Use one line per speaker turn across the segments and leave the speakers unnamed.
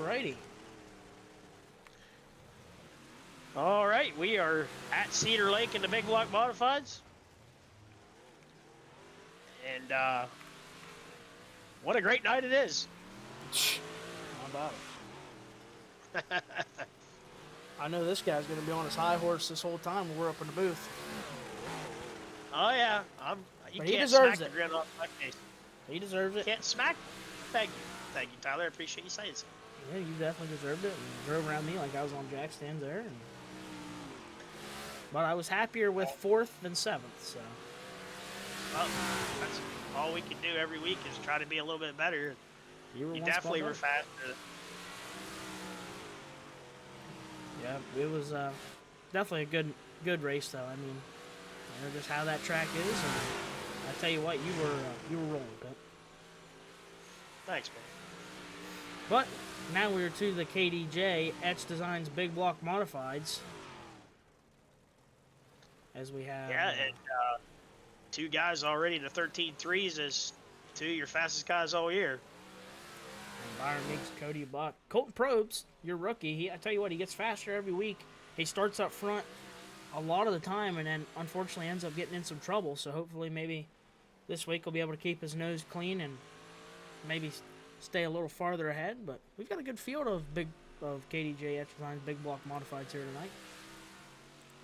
Alrighty.
All right, we are at Cedar Lake in the Big Block Modifieds. And what a great night it is.
How about it? I know this guy's going to be on his high horse this whole time when we're up in the booth.
Oh, yeah. You
But he
can't
deserves
smack
it.
the grin off my face.
He deserves it.
Can't smack. Thank you. Thank you, Tyler. I appreciate you saying so.
Yeah, you definitely deserved it. And drove around me like I was on jack stands there. But I was happier with 4th than 7th, so.
Well, that's all we can do every week is try to be a little bit better.
You
definitely were faster.
Yeah, it was definitely a good race, though. I mean, you know just how that track is, and I tell you what, you were rolling, Pip.
Thanks, man.
But now we're to the KDJ Etched Designz Big Block Modifieds, as we have.
Yeah, and 2 guys already in the 13.3s is 2 of your fastest guys all year.
Byron Meeks, Cody Buck, Colton Probst, your rookie. I tell you what, he gets faster every week. He starts up front a lot of the time, and then unfortunately ends up getting in some trouble. So hopefully, maybe this week he'll be able to keep his nose clean and maybe stay a little farther ahead. But we've got a good field of KDJ Etched Designz Big Block Modifieds here tonight.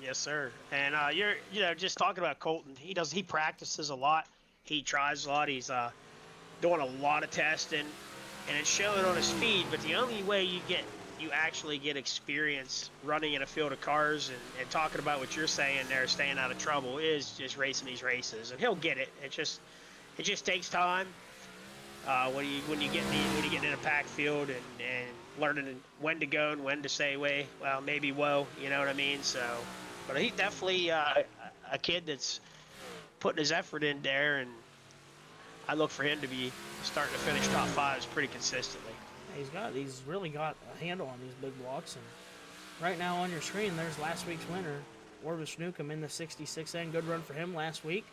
Yes, sir. And you're just talking about Colton. He practices a lot. He tries a lot. He's doing a lot of testing, and it's showing on his speed. But the only way you actually get experience running in a field of cars and talking about what you're saying there, staying out of trouble, is just racing these races. And he'll get it. It just takes time. When you get in a packed field and learning when to go and when to say maybe whoa, you know what I mean? So, but he's definitely a kid that's putting his effort in there, and I look for him to be starting to finish top 5s pretty consistently.
He's really got a handle on these big blocks, and right now on your screen there's last week's winner, Orvis Newcomb, in the 66N. Good run for him last week.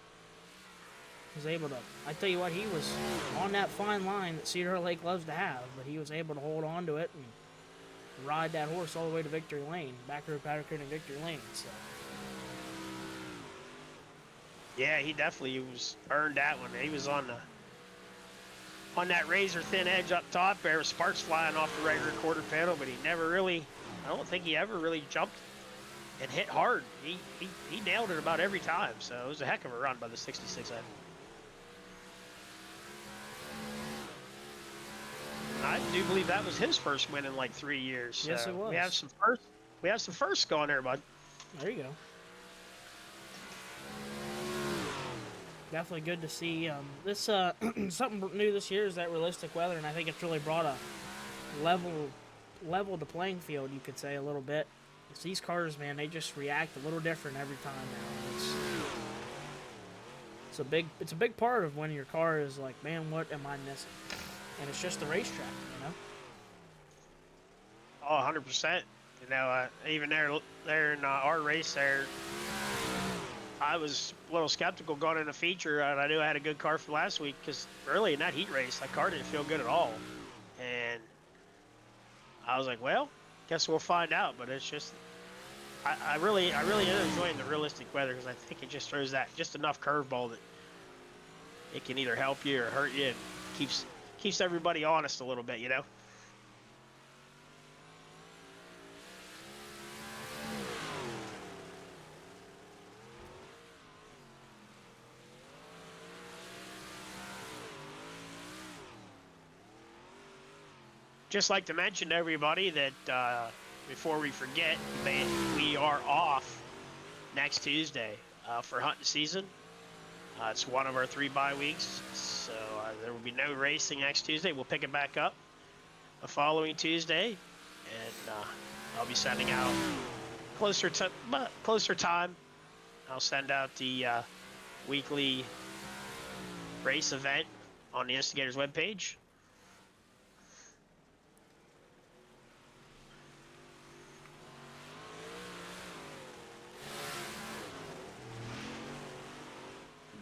Was able to, I tell you what, he was on that fine line that Cedar Lake loves to have, but he was able to hold on to it and ride that horse all the way to victory lane, back road powder coating victory lane. So.
Yeah, he definitely earned that one. He was on that razor thin edge up top there, with sparks flying off the right rear quarter panel, but I don't think he ever really jumped and hit hard. He nailed it about every time, so it was a heck of a run by the 66N. I do believe that was his first win in like 3 years. So
yes, it was.
We have some firsts going there, bud.
There you go. Definitely good to see. This something new this year is that realistic weather, and I think it's really brought a level the playing field, you could say, a little bit. It's these cars, man, they just react a little different every time now. It's a big part of when your car is like, man, what am I missing? And it's just the racetrack, you know?
Oh, 100%. You know, even there in our race there, I was a little skeptical going in the feature, and I knew I had a good car from last week, because early in that heat race, that car didn't feel good at all. And I was like, well, guess we'll find out. But it's just, I really am enjoying the realistic weather, because I think it just throws that just enough curveball that it can either help you or hurt you, and keeps everybody honest a little bit, you know? Just like to mention to everybody that before we forget, we are off next Tuesday for hunting season. It's one of our 3 bye weeks, so there will be no racing next Tuesday. We'll pick it back up the following Tuesday, and I'll be sending out closer time. I'll send out the weekly race event on the Instigators webpage.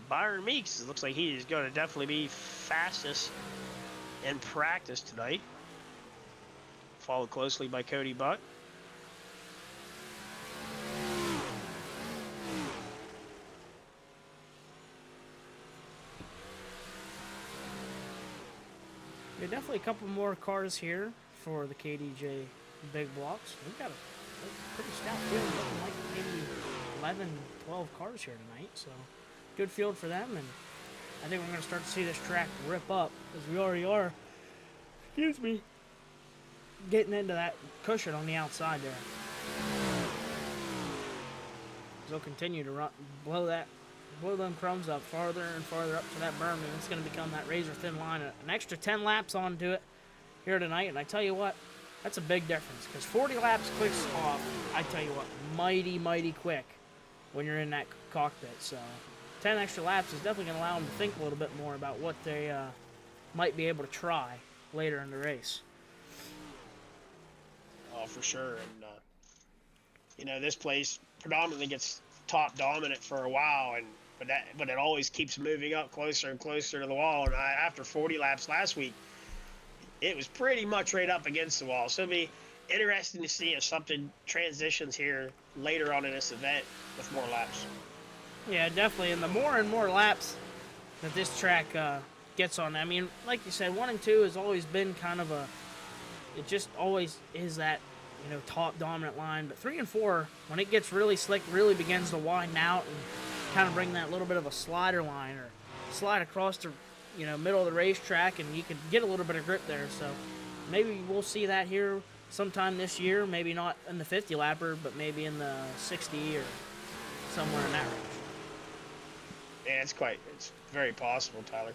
Byron Meeks, it looks like he is going to definitely be fastest in practice tonight. followed closely by Cody Buck.
Yeah, definitely a couple more cars here for the KDJ big blocks. We've got a pretty stout field, looking like maybe 11, 12 cars here tonight. So good field for them, and I think we're going to start to see this track rip up, as we already are, excuse me, getting into that cushion on the outside there. They'll continue to blow them crumbs up farther and farther up to that berm, and it's going to become that razor thin line. An extra 10 laps onto it here tonight, and I tell you what, that's a big difference, because 40 laps clicks off, I tell you what, mighty, mighty quick when you're in that cockpit. So 10 extra laps is definitely going to allow them to think a little bit more about what they might be able to try later in the race.
Oh, for sure. And, you know, this place predominantly gets top dominant for a while, but it always keeps moving up closer and closer to the wall. And after 40 laps last week, it was pretty much right up against the wall. So it'll be interesting to see if something transitions here later on in this event with more laps.
Yeah, definitely. And the more and more laps that this track gets on, I mean, like you said, 1 and 2 has always been kind of it just always is that, you know, top dominant line. But 3 and 4, when it gets really slick, really begins to widen out and kind of bring that little bit of a slider line or slide across the, you know, middle of the racetrack, and you can get a little bit of grip there. So maybe we'll see that here sometime this year. Maybe not in the 50 lapper, but maybe in the 60 or somewhere in that range.
Yeah, it's very possible, Tyler.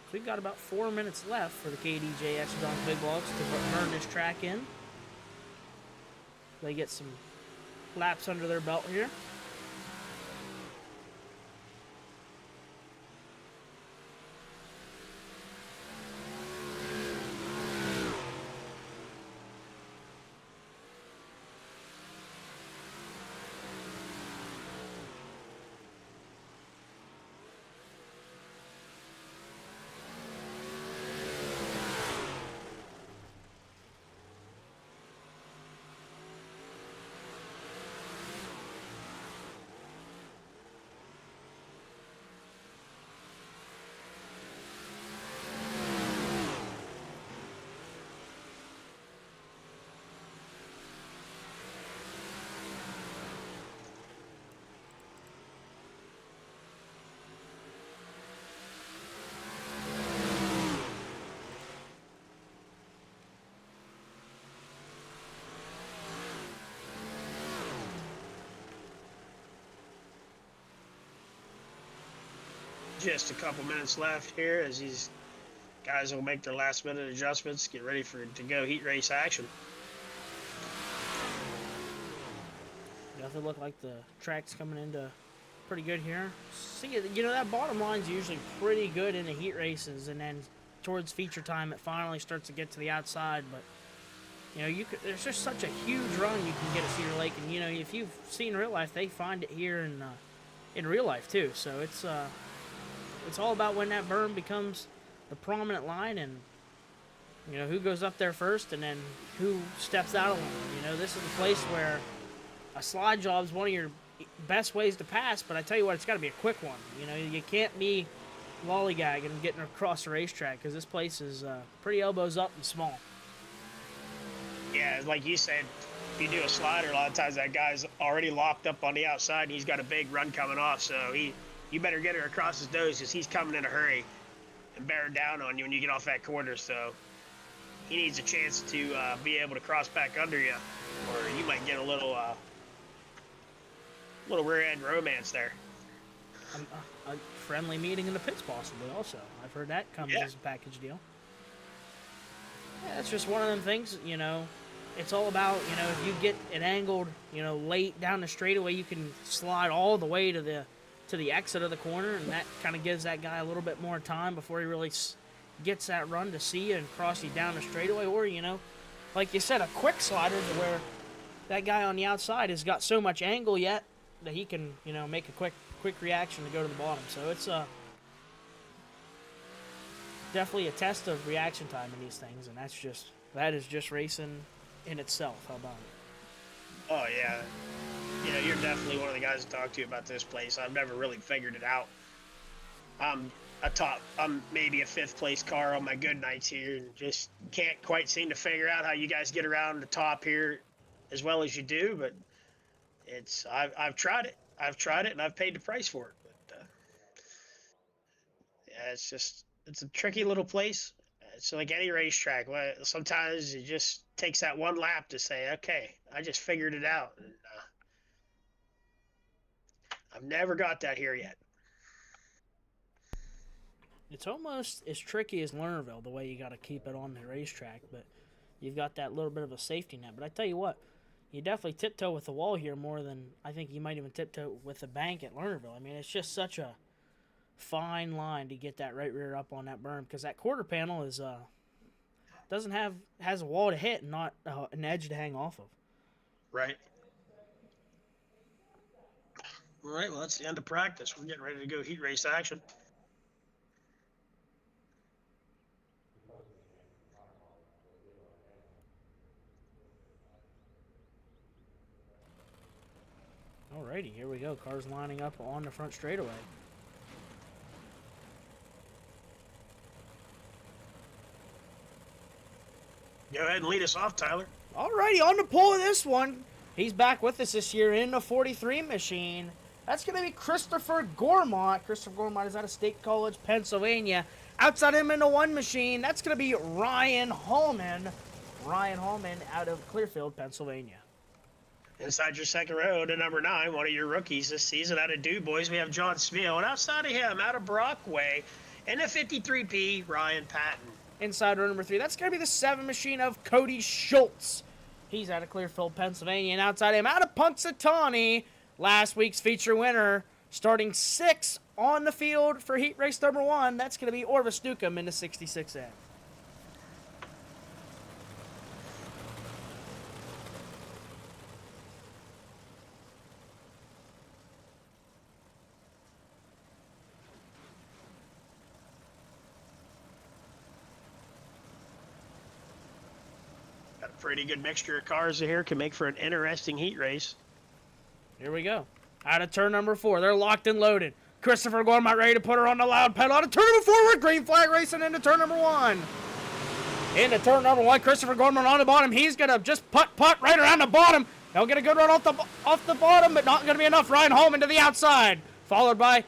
So we've got about 4 minutes left for the KDJ Etched big blocks to burn this track in. They get some laps under their belt here.
Just a couple minutes left here as these guys will make their last minute adjustments, get ready to go heat race action.
Definitely look like the track's coming into pretty good here. See, you know, that bottom line's usually pretty good in the heat races, and then towards feature time it finally starts to get to the outside. But you know, there's just such a huge run you can get at Cedar Lake, and you know, if you've seen real life, they find it here in real life too. So it's all about when that berm becomes the prominent line, and you know, who goes up there first, and then who steps out alone. You know, this is the place where a slide job is one of your best ways to pass, but I tell you what, it's got to be a quick one. You know, you can't be lollygagging and getting across the racetrack, because this place is pretty elbows up and small.
Yeah, like you said, if you do a slider, a lot of times that guy's already locked up on the outside, and he's got a big run coming off, so you better get her across his nose, because he's coming in a hurry and bearing down on you when you get off that corner. So he needs a chance to be able to cross back under you, or you might get a little rear end romance there.
A friendly meeting in the pits, possibly. Also, I've heard that comes as a package deal. Yeah, that's just one of them things. You know, it's all about, you know, if you get it angled, you know, late down the straightaway, you can slide all the way to the exit of the corner, and that kind of gives that guy a little bit more time before he really gets that run to see you and cross you down the straightaway. Or, you know, like you said, a quick slider to where that guy on the outside has got so much angle yet that he can, you know, make a quick reaction to go to the bottom. So it's definitely a test of reaction time in these things, and that is just racing in itself. How about it?
Oh yeah, you know, you're definitely one of the guys to talk to about this place. I've never really figured it out. I'm maybe a fifth place car on my good nights here, and just can't quite seem to figure out how you guys get around the top here as well as you do. But I've tried it. I've tried it, and I've paid the price for it. But yeah, it's a tricky little place. It's like any racetrack. Sometimes it just takes that one lap to say, okay, I just figured it out. And, I've never got that here yet.
It's almost as tricky as Lernerville, the way you got to keep it on the racetrack, but you've got that little bit of a safety net. But I tell you what, you definitely tiptoe with the wall here more than I think you might even tiptoe with the bank at Lernerville. I mean, it's just such a fine line to get that right rear up on that berm, because that quarter panel is has a wall to hit and not an edge to hang off of.
Right. All right. Well, that's the end of practice. We're getting ready to go heat race action.
Alrighty, here we go. Cars lining up on the front straightaway.
Go ahead and lead us off, Tyler.
Alrighty, on the pole of this one. He's back with us this year in the 43 machine. That's going to be Christopher Gormont. Christopher Gormont is out of State College, Pennsylvania. Outside him in the 1 machine, that's going to be Ryan Hallman. Ryan Hallman out of Clearfield, Pennsylvania.
Inside your second row to number 9, one of your rookies this season out of Du Bois, we have John Smeal. And outside of him, out of Brockway, in the 53P, Ryan Patton.
Inside row number 3, that's going to be the 7 machine of Cody Schultz. He's out of Clearfield, Pennsylvania. And outside him, out of Punxsutawney, last week's feature winner, starting 6 on the field for heat race number 1. That's going to be Orvis Newcomb in the 66N.
Got a pretty good mixture of cars here. Can make for an interesting heat race.
Here we go. Out of turn number 4. They're locked and loaded. Christopher Gormont ready to put her on the loud pedal. Out of turn number 4, we're green flag racing into turn number 1. Into turn number 1, Christopher Gormont on the bottom. He's going to just putt right around the bottom. He'll get a good run off the bottom, but not going to be enough. Ryan Holman to the outside. Followed by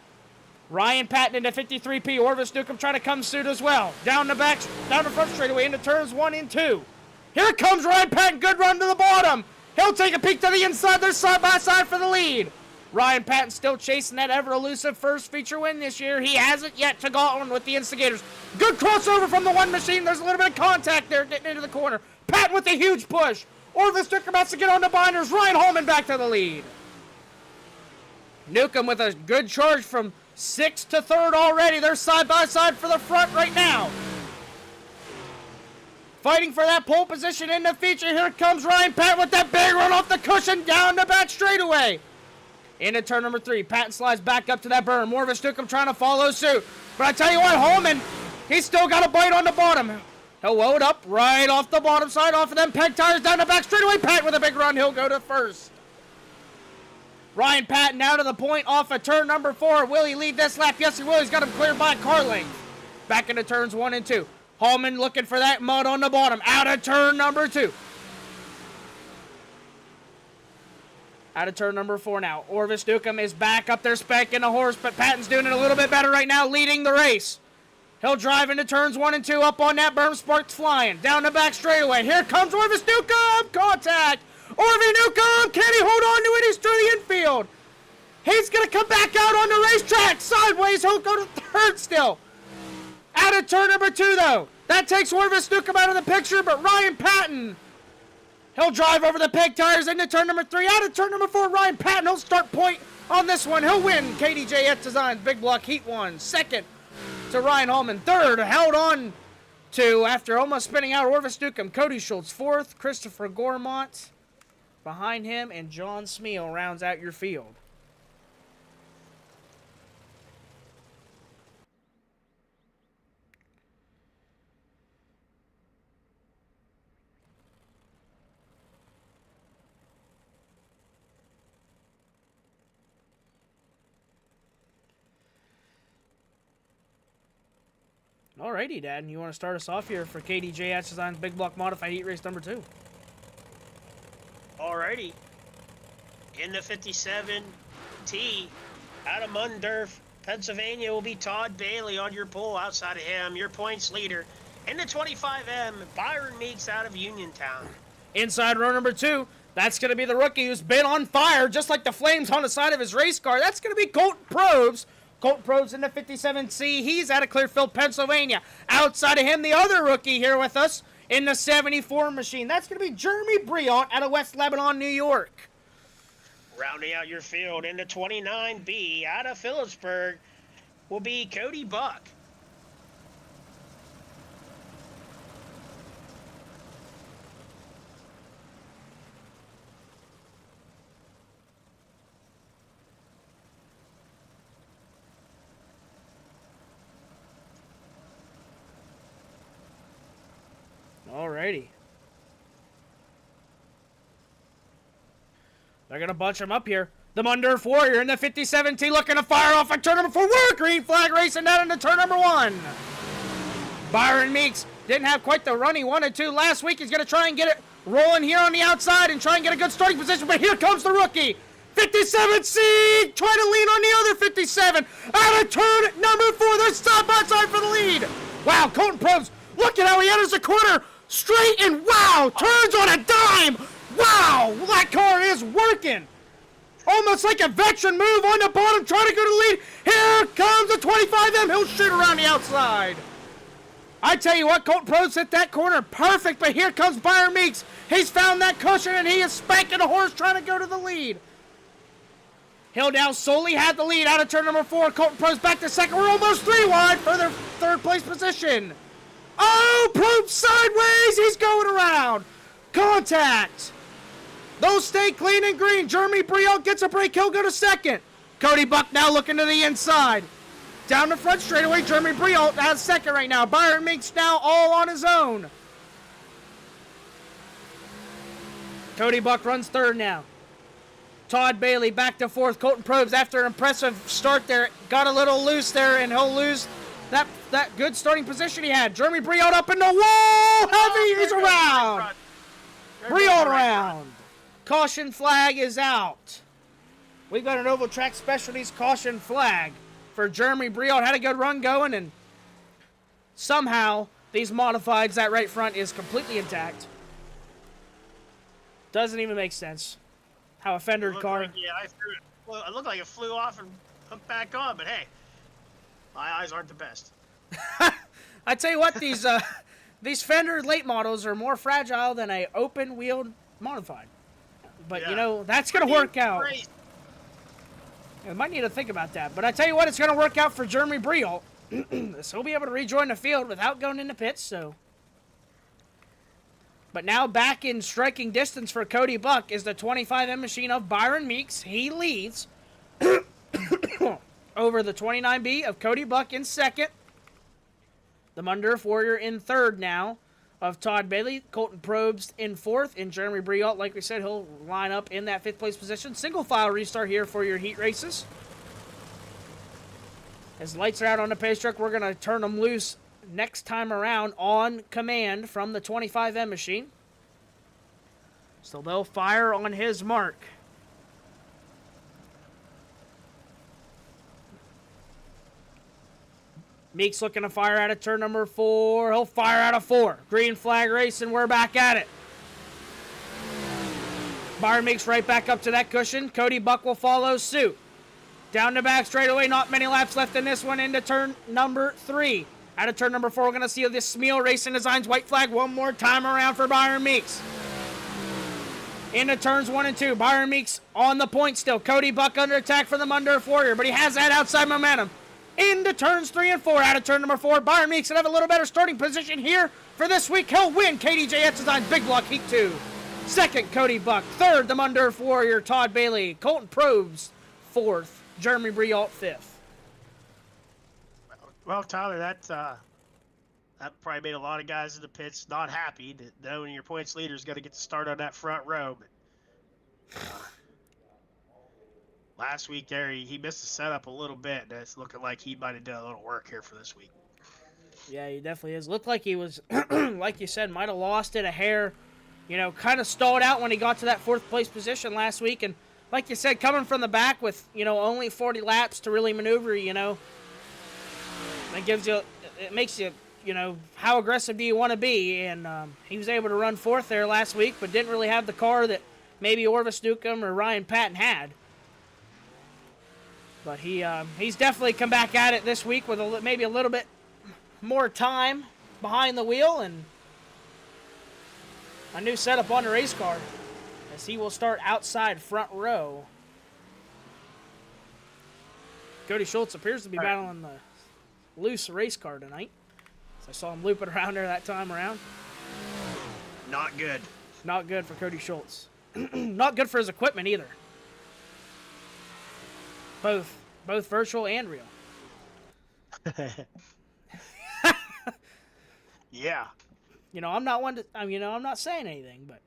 Ryan Patton into 53P. Orvis Newcomb trying to come suit as well. Down the front straightaway into turns 1 and 2. Here comes Ryan Patton. Good run to the bottom. He'll take a peek to the inside. They're side by side for the lead. Ryan Patton still chasing that ever-elusive first feature win this year. He hasn't yet to go on with the Instigators. Good crossover from the 1 machine. There's a little bit of contact there getting into the corner. Patton with a huge push. Orvis Newcomb has to get on the binders. Ryan Holman back to the lead. Newcomb with a good charge from 6th to 3rd already. They're side by side for the front right now. Fighting for that pole position in the feature. Here comes Ryan Patton with that big run off the cushion down the back straightaway. Into turn number 3. Patton slides back up to that berm. Orvis Newcomb trying to follow suit. But I tell you what, Holman, he's still got a bite on the bottom. He'll load up right off the bottom side, off of them peg tires down the back straightaway. Patton with a big run. He'll go to first. Ryan Patton now to the point off of turn number 4. Will he lead this lap? Yes, he will. He's got him cleared by car length. Back into turns 1 and 2. Hallman looking for that mud on the bottom. Out of turn number 2. Out of turn number 4 now. Orvis Newcomb is back up there spanking the horse, but Patton's doing it a little bit better right now, leading the race. He'll drive into turns 1 and 2 up on that berm. Sparks flying. Down the back straightaway. Here comes Orvis Newcomb. Contact. Orvis Newcomb. Can he hold on to it? He's through the infield. He's going to come back out on the racetrack. Sideways. He'll go to 3rd still. Out of turn number 2, though. That takes Orvis Newcomb out of the picture, but Ryan Patton, he'll drive over the peg tires into turn number 3. Out of turn number 4, Ryan Patton, he'll start point on this one. He'll win KDJ at Designz Big Block Heat 1. 2nd to Ryan Hallman. 3rd, held on to, after almost spinning out, Orvis Newcomb. Cody Schultz 4th. Christopher Gormont behind him, and John Smeal rounds out your field. Alrighty, Dad. You want to start us off here for KDJ Etched Designz Big Block Modified Heat Race number 2?
Alrighty. In the 57T, out of Mundurf, Pennsylvania, will be Todd Bailey on your pole. Outside of him, your points leader. In the 25M, Byron Meeks out of Uniontown.
Inside row number 2, that's going to be the rookie who's been on fire, just like the flames on the side of his race car. That's going to be Colton Probes. Colton Probes in the 57C. He's out of Clearfield, Pennsylvania. Outside of him, the other rookie here with us in the 74 machine. That's going to be Jeremy Briant out of West Lebanon, New York.
Rounding out your field in the 29B, out of Phillipsburg, will be Cody Buck.
Alrighty. They're going to bunch him up here. The Mundurf Warrior in the 57T looking to fire off on turn number 4. Green flag racing down into turn number 1. Byron Meeks didn't have quite the run he wanted to last week. He's going to try and get it rolling here on the outside and try and get a good starting position. But here comes the rookie. 57C trying to lean on the other 57. Out of turn number 4. They're stop outside for the lead. Wow, Colton Probes, look at how he enters the corner. Straight and wow, turns on a dime. Wow, that car is working. Almost like a veteran move on the bottom, trying to go to the lead. Here comes the 25M. He'll shoot around the outside. I tell you what, Colton Probes hit that corner perfect, but here comes Byron Meeks. He's found that cushion, and he is spanking the horse trying to go to the lead. He'll now solely have the lead out of turn number 4. Colton Probes back to second. We're almost 3 wide for their third place position. Oh, Probes sideways. He's going around. Contact. Those stay clean and green. Jeremy Briant gets a break. He'll go to second. Cody Buck now looking to the inside. Down the front straightaway. Jeremy Briant has second right now. Byron Meeks now all on his own. Cody Buck runs third now. Todd Bailey back to fourth. Colton Probes, after an impressive start there, got a little loose there, and he'll lose that good starting position he had. Jeremy Briant up in the wall. Heavy. He's around. Briant around. Caution flag is out. We've got an Oval Track Specialties caution flag for Jeremy Briant. Had a good run going, and somehow these modifieds, that right front is completely intact. Doesn't even make sense how a fendered car.
Like, yeah, it looked like it flew off and hooked back on, but hey, my eyes aren't the best.
I tell you what, these fender late models are more fragile than a open-wheeled modified. But, you know, that's going to work out. You might need to think about that. But I tell you what, it's going to work out for Jeremy Briant. So he'll be able to rejoin the field without going into pits. So, but now back in striking distance for Cody Buck is the 25M machine of Byron Meeks. He leads over the 29B of Cody Buck in second. The Mundurf Warrior in third now of Todd Bailey. Colton Probes in fourth. And Jeremy Briant, like we said, he'll line up in that fifth place position. Single file restart here for your heat races. As lights are out on the pace truck, we're going to turn them loose next time around on command from the 25M machine. So they'll fire on his mark. Meeks looking to fire out of turn number 4. He'll fire out of 4. Green flag racing. We're back at it. Byron Meeks right back up to that cushion. Cody Buck will follow suit. Down the back straightaway. Not many laps left in this one. Into turn number 3. Out of turn number 4, we're going to see this Smeal Racing Designz white flag one more time around for Byron Meeks. Into turns 1 and 2. Byron Meeks on the point still. Cody Buck under attack for the Mundurf Warrior, but he has that outside momentum. Into turns 3 and 4. Out of turn number 4, Byron Meeks will have a little better starting position here for this week. He'll win KDJ Etched Designz Big Block Heat 2. Second, Cody Buck. Third, the Mundurf Warrior, Todd Bailey. Colton Probes, 4th. Jeremy Briant, 5th.
Well, Tyler, that probably made a lot of guys in the pits not happy that knowing your points leader's got to get the start on that front row. But last week there, he missed the setup a little bit, and it's looking like he might have done a little work here for this week.
Yeah, he definitely is. Looked like he was, like you said, might have lost it a hair. You know, kind of stalled out when he got to that 4th place position last week. And like you said, coming from the back with, you know, only 40 laps to really maneuver, you know, it makes you, you know, how aggressive do you want to be? And he was able to run 4th there last week, but didn't really have the car that maybe Orvis Newcomb or Ryan Patton had. But he's definitely come back at it this week with maybe a little bit more time behind the wheel and a new setup on the race car, as he will start outside front row. Cody Schultz appears to be battling the loose race car tonight. So I saw him looping around there that time around.
Not good.
Not good for Cody Schultz. Not good for his equipment either. Both virtual and real.
Yeah.
You know, I'm not one to. You know, I'm not saying anything, but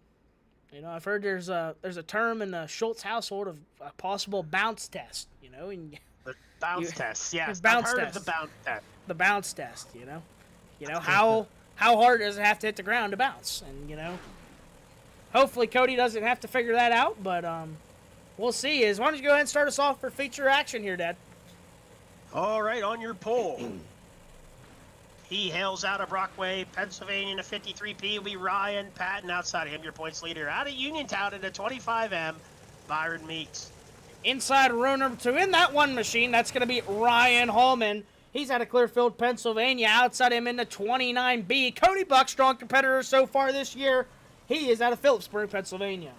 you know, I've heard there's a term in the Schultz household of a possible bounce test. You know, and
The bounce test. Yes,
bounce
I've heard
test.
of the bounce test.
The bounce test. You know how hard does it have to hit the ground to bounce? And you know, hopefully Cody doesn't have to figure that out, but we'll see. Why don't you go ahead and start us off for feature action here, Dad?
All right, on your pole. He hails out of Brockway, Pennsylvania in a 53P. Will be Ryan Patton. Outside of him, your points leader. Out of Uniontown in a 25M, Byron Meeks.
Inside row number 2 in that one machine, that's going to be Ryan Hallman. He's out of Clearfield, Pennsylvania. Outside him in the 29B, Cody Buck, strong competitor so far this year. He is out of Phillipsburg, Pennsylvania.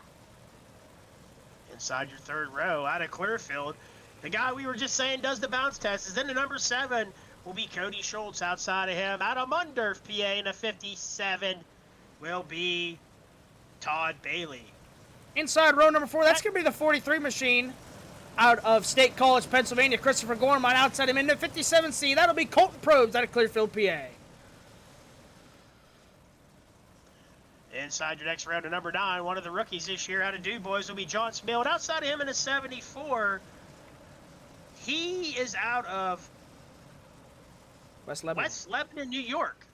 Inside your third row, out of Clearfield, the guy we were just saying does the bounce test is in the number 7. Will be Cody Schultz. Outside of him, out of Mundorf, PA, in a 57, will be Todd Bailey.
Inside row number 4, that's going to be the 43 machine out of State College, Pennsylvania. Christopher Gorman. Outside him in the 57C, that'll be Colton Probes out of Clearfield, PA.
Inside your next round to number 9, one of the rookies this year out of DuBois will be John Smith. Outside of him in a 74, he is out of
West Lebanon.
West Lebanon, New York.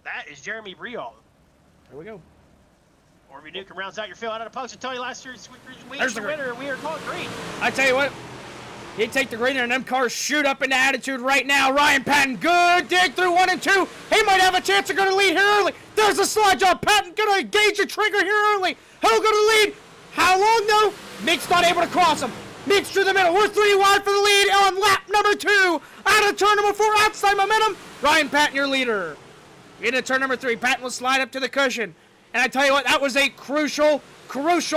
That is Jeremy Briall.
There we go.
Orby Newcomb rounds out your field out of post. I tell you last year's
There's the
winner. We are called green.
I tell you what, you take the greener and them cars shoot up into attitude right now. Ryan Patton, good dig through 1 and 2. He might have a chance to go to lead here early. There's a slide job. Patton gonna engage the trigger here early. He'll go to lead. How long though? Meeks not able to cross him. Meeks through the middle. We're 3 wide for the lead on lap number 2. Out of turn number 4, outside momentum. Ryan Patton, your leader. Into turn number 3, Patton will slide up to the cushion. And I tell you what, that was a crucial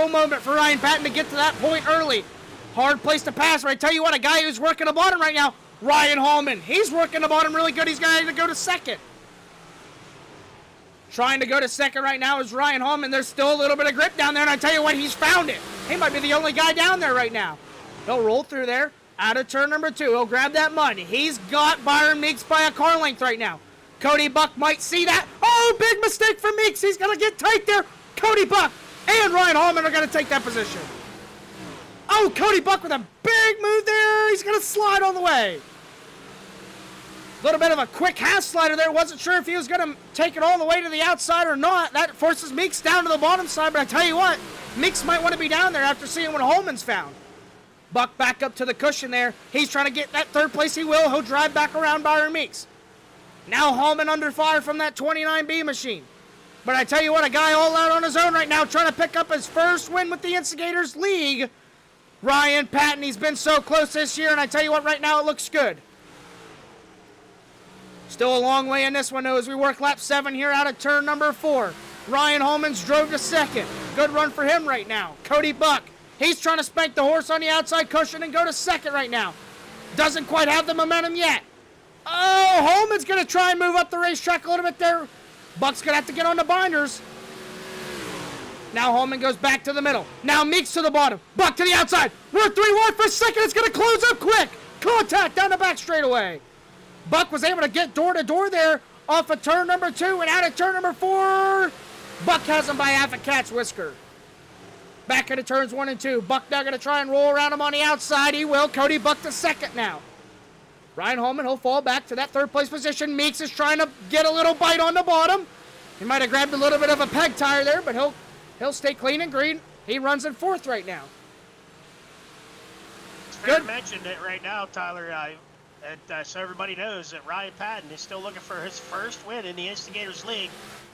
moment for Ryan Patton to get to that point early. Hard place to pass, but I tell you what, a guy who's working the bottom right now, Ryan Hallman. He's working the bottom really good. He's going to go to second. Trying to go to second right now is Ryan Hallman. There's still a little bit of grip down there, and I tell you what, he's found it. He might be the only guy down there right now. He'll roll through there. Out of turn number 2, he'll grab that mud. He's got Byron Meeks by a car length right now. Cody Buck might see that. Oh, big mistake for Meeks. He's going to get tight there. Cody Buck and Ryan Hallman are going to take that position. Oh, Cody Buck with a big move there. He's going to slide all the way. A little bit of a quick half slider there. Wasn't sure if he was going to take it all the way to the outside or not. That forces Meeks down to the bottom side, but I tell you what, Meeks might want to be down there after seeing what Hallman's found. Buck back up to the cushion there. He's trying to get that third place. He will. He'll drive back around Byron Meeks. Now Hallman under fire from that 29B machine. But I tell you what, a guy all out on his own right now trying to pick up his first win with the Instigators League. Ryan Patton, he's been so close this year, and I tell you what, right now it looks good. Still a long way in this one, though, as we work lap 7 here out of turn number 4. Ryan Hallman's drove to second. Good run for him right now. Cody Buck, he's trying to spank the horse on the outside cushion and go to second right now. Doesn't quite have the momentum yet. Oh, Hallman's going to try and move up the racetrack a little bit there. Buck's going to have to get on the binders. Now Hallman goes back to the middle. Now Meeks to the bottom. Buck to the outside. We're 3 wide for second. It's going to close up quick. Contact down the back straightaway. Buck was able to get door to door there off of turn number 2 and out of turn number 4. Buck has him by half a cat's whisker. Back into turns 1 and 2. Buck now going to try and roll around him on the outside. He will. Cody Buck to second now. Ryan Holman, he'll fall back to that third place position. Meeks is trying to get a little bite on the bottom. He might have grabbed a little bit of a peg tire there, but he'll stay clean and green. He runs in fourth right now.
It's fair to mention that right now, Tyler, so everybody knows that Ryan Patton is still looking for his first win in the Instigators League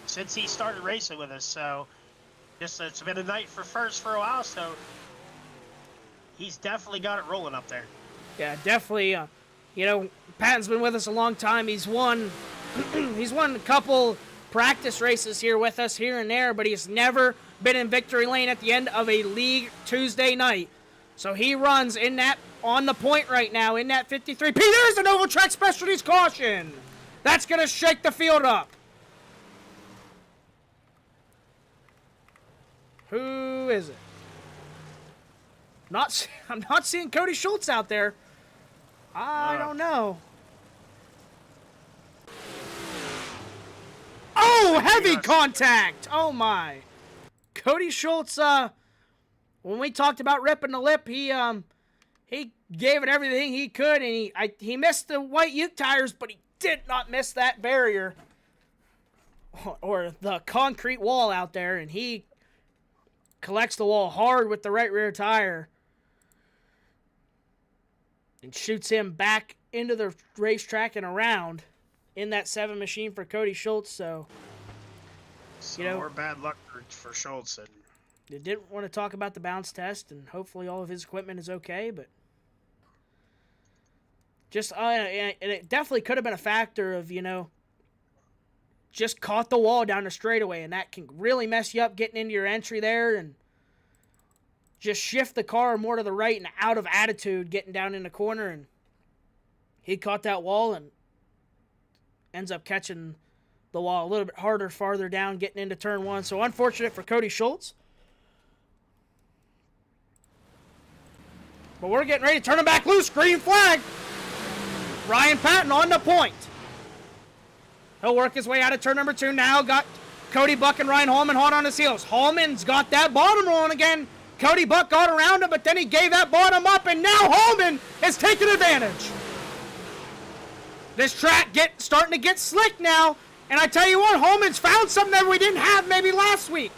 since he started racing with us. So it's been a night for first for a while, so he's definitely got it rolling up there.
Yeah, definitely. You know, Patton's been with us a long time. He's won a couple practice races here with us here and there, but he's never been in victory lane at the end of a league Tuesday night. So he runs in that on the point right now in that 53P. There's an Oval Track Specialties caution. That's going to shake the field up. Who is it? I'm not seeing Cody Schultz out there. I don't know. Oh, heavy contact. Oh, my. Cody Schultz, when we talked about ripping the lip, he gave it everything he could, and he missed the white Uke tires, but he did not miss that barrier or the concrete wall out there, and he collects the wall hard with the right rear tire and shoots him back into the racetrack and around in that 7 machine for Cody Schultz. So
more bad luck for Schultz. And
they didn't want to talk about the bounce test, and hopefully all of his equipment is okay, but just and it definitely could have been a factor of, just caught the wall down the straightaway, and that can really mess you up getting into your entry there and just shift the car more to the right and out of attitude getting down in the corner, and he caught that wall and ends up catching the wall a little bit harder farther down getting into turn 1. So unfortunate for Cody Schultz. But we're getting ready to turn him back loose. Green flag. Ryan Patton on the point. He'll work his way out of turn number 2. Now got Cody Buck and Ryan Holman hot on his heels. Holman's got that bottom rolling again. Cody Buck got around him, but then he gave that bottom up, and now Holman is taking advantage. This track starting to get slick now, and I tell you what, Holman's found something that we didn't have maybe last week.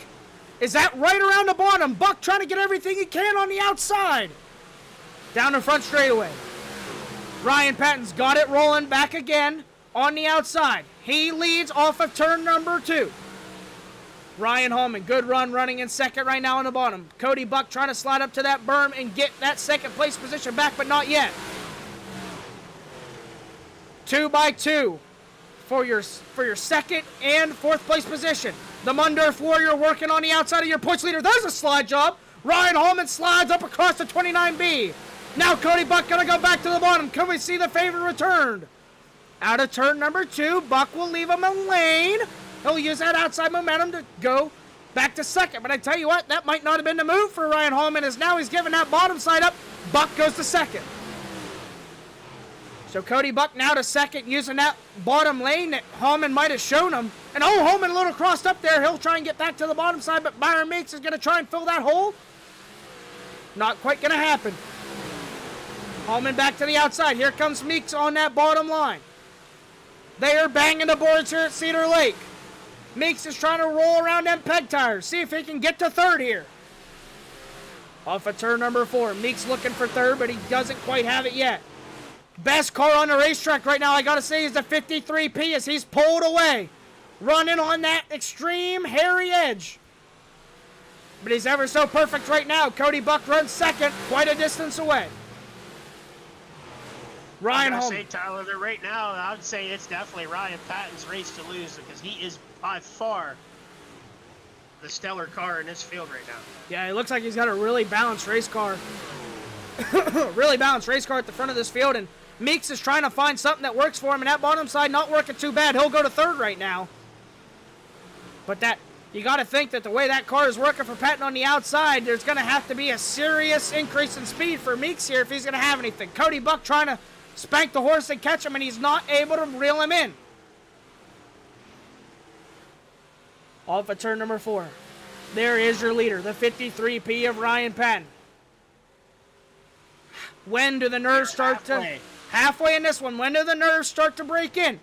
Is that right around the bottom? Buck trying to get everything he can on the outside. Down the front straightaway. Ryan Patton's got it rolling back again on the outside. He leads off of turn number 2. Ryan Holman, good run, running in second right now on the bottom. Cody Buck trying to slide up to that berm and get that second place position back, but not yet. 2 by 2 for your second and fourth place position. The Mundorf Warrior working on the outside of your points leader. There's a slide job. Ryan Holman slides up across the 29B. Now Cody Buck gonna go back to the bottom. Can we see the favor returned? Out of turn number 2, Buck will leave him a lane. He'll use that outside momentum to go back to second. But I tell you what, that might not have been the move for Ryan Holman, as now he's giving that bottom side up. Buck goes to second. So Cody Buck now to second, using that bottom lane that Holman might have shown him. And Holman a little crossed up there. He'll try and get back to the bottom side, but Byron Meeks is going to try and fill that hole. Not quite going to happen. Holman back to the outside. Here comes Meeks on that bottom line. They are banging the boards here at Cedar Lake. Meeks is trying to roll around them peg tires. See if he can get to third here. Off of turn number 4. Meeks looking for third, but he doesn't quite have it yet. Best car on the racetrack right now, I got to say, is the 53P as he's pulled away. Running on that extreme hairy edge. But he's ever so perfect right now. Cody Buck runs second, quite a distance away. Ryan Holman.
I say, Tyler, that right now, I would say it's definitely Ryan Patton's race to lose, because he is by far the stellar car in this field right now.
Yeah, it looks like he's got a really balanced race car. Really balanced race car at the front of this field, and Meeks is trying to find something that works for him, and that bottom side not working too bad. He'll go to third right now. But you got to think that the way that car is working for Patton on the outside, there's going to have to be a serious increase in speed for Meeks here if he's going to have anything. Cody Buck trying to spank the horse and catch him, and he's not able to reel him in. Off of turn number 4. There is your leader, the 53P of Ryan Patton. When do the nerves start to... Halfway in this one, when do the nerves start to break in?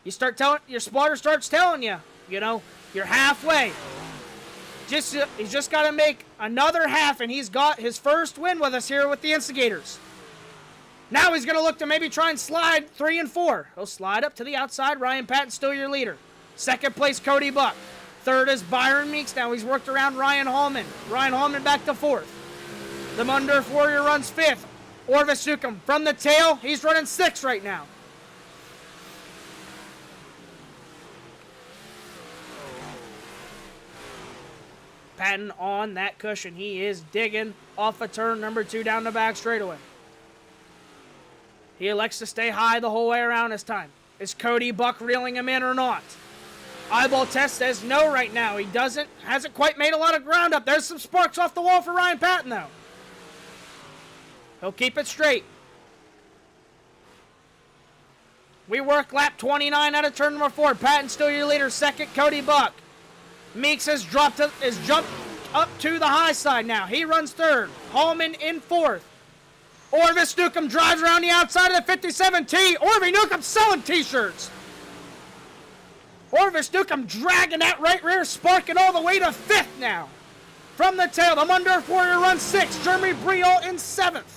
You start telling, your spotter starts telling you, you know, you're halfway. He's just got to make another half, and he's got his first win with us here with the Instigators. Now he's going to look to maybe try and slide 3 and 4. He'll slide up to the outside. Ryan Patton still your leader. Second place, Cody Buck. Third is Byron Meeks. Now he's worked around Ryan Hallman. Ryan Hallman back to 4th. The Mundorf Warrior runs 5th. Orvis Newcomb from the tail. He's running 6th right now. Patton on that cushion. He is digging off of turn number 2 down the back straightaway. He elects to stay high the whole way around this time. Is Cody Buck reeling him in or not? Eyeball test says no right now. He hasn't quite made a lot of ground up. There's some sparks off the wall for Ryan Patton though. He'll keep it straight. We work lap 29 out of turn number 4. Patton still your leader. Second, Cody Buck. Meeks has jumped up to the high side now. He runs 3rd. Hallman in 4th. Orvis Newcomb drives around the outside of the 57T. Orvis Newcomb selling t-shirts. Orvis Newcomb dragging that right rear, sparking all the way to 5th now. From the tail, the Mundorf Warrior runs 6th. Jeremy Briol in 7th.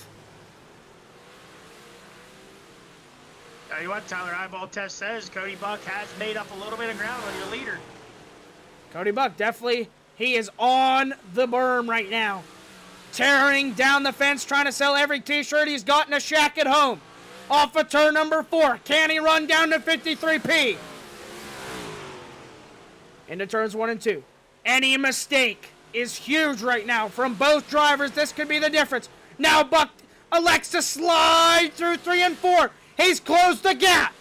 Tell you what, Tyler, eyeball test says Cody Buck has made up a little bit of ground on your leader.
Cody Buck definitely, he is on the berm right now. Tearing down the fence, trying to sell every t-shirt he's got in a shack at home. Off of turn number 4. Can he run down to 53P? Into turns 1 and 2. Any mistake is huge right now from both drivers. This could be the difference. Now Buck elects to slide through 3 and 4. He's closed the gap.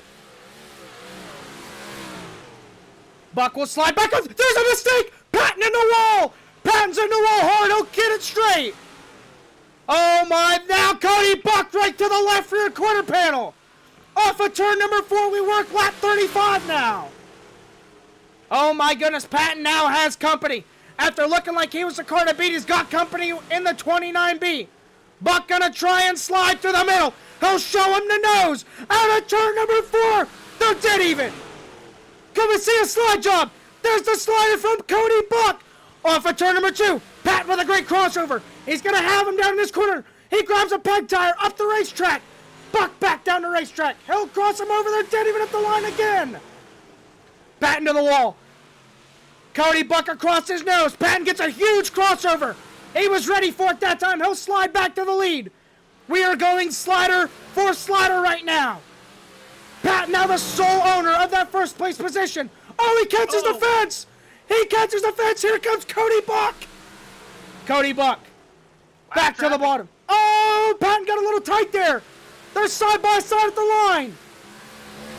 Buck will slide back up. There's a mistake. Patton in the wall. Patton's in the wall hard. He'll get it straight. Oh my. Now Cody Buck right to the left rear quarter panel. Off of turn number 4. We work lap 35 now. Oh my goodness. Patton now has company. After looking like he was the car to beat, he's got company in the 29B. Buck gonna try and slide through the middle. He'll show him the nose. Out of turn number 4. They're dead even. Come and see a slide job. There's the slider from Cody Buck. Off of turn number 2. Pat with a great crossover. He's going to have him down in this corner. He grabs a peg tire up the racetrack. Buck back down the racetrack. He'll cross him over. They're dead even at the line again. Patton to the wall. Cody Buck across his nose. Patton gets a huge crossover. He was ready for it that time. He'll slide back to the lead. We are going slider for slider right now. Patton now the sole owner of that first place position. Oh, he catches the fence. He catches the fence. Here comes Cody Buck. Cody Buck. Back to the bottom. Oh, Patton got a little tight there. They're side by side at the line.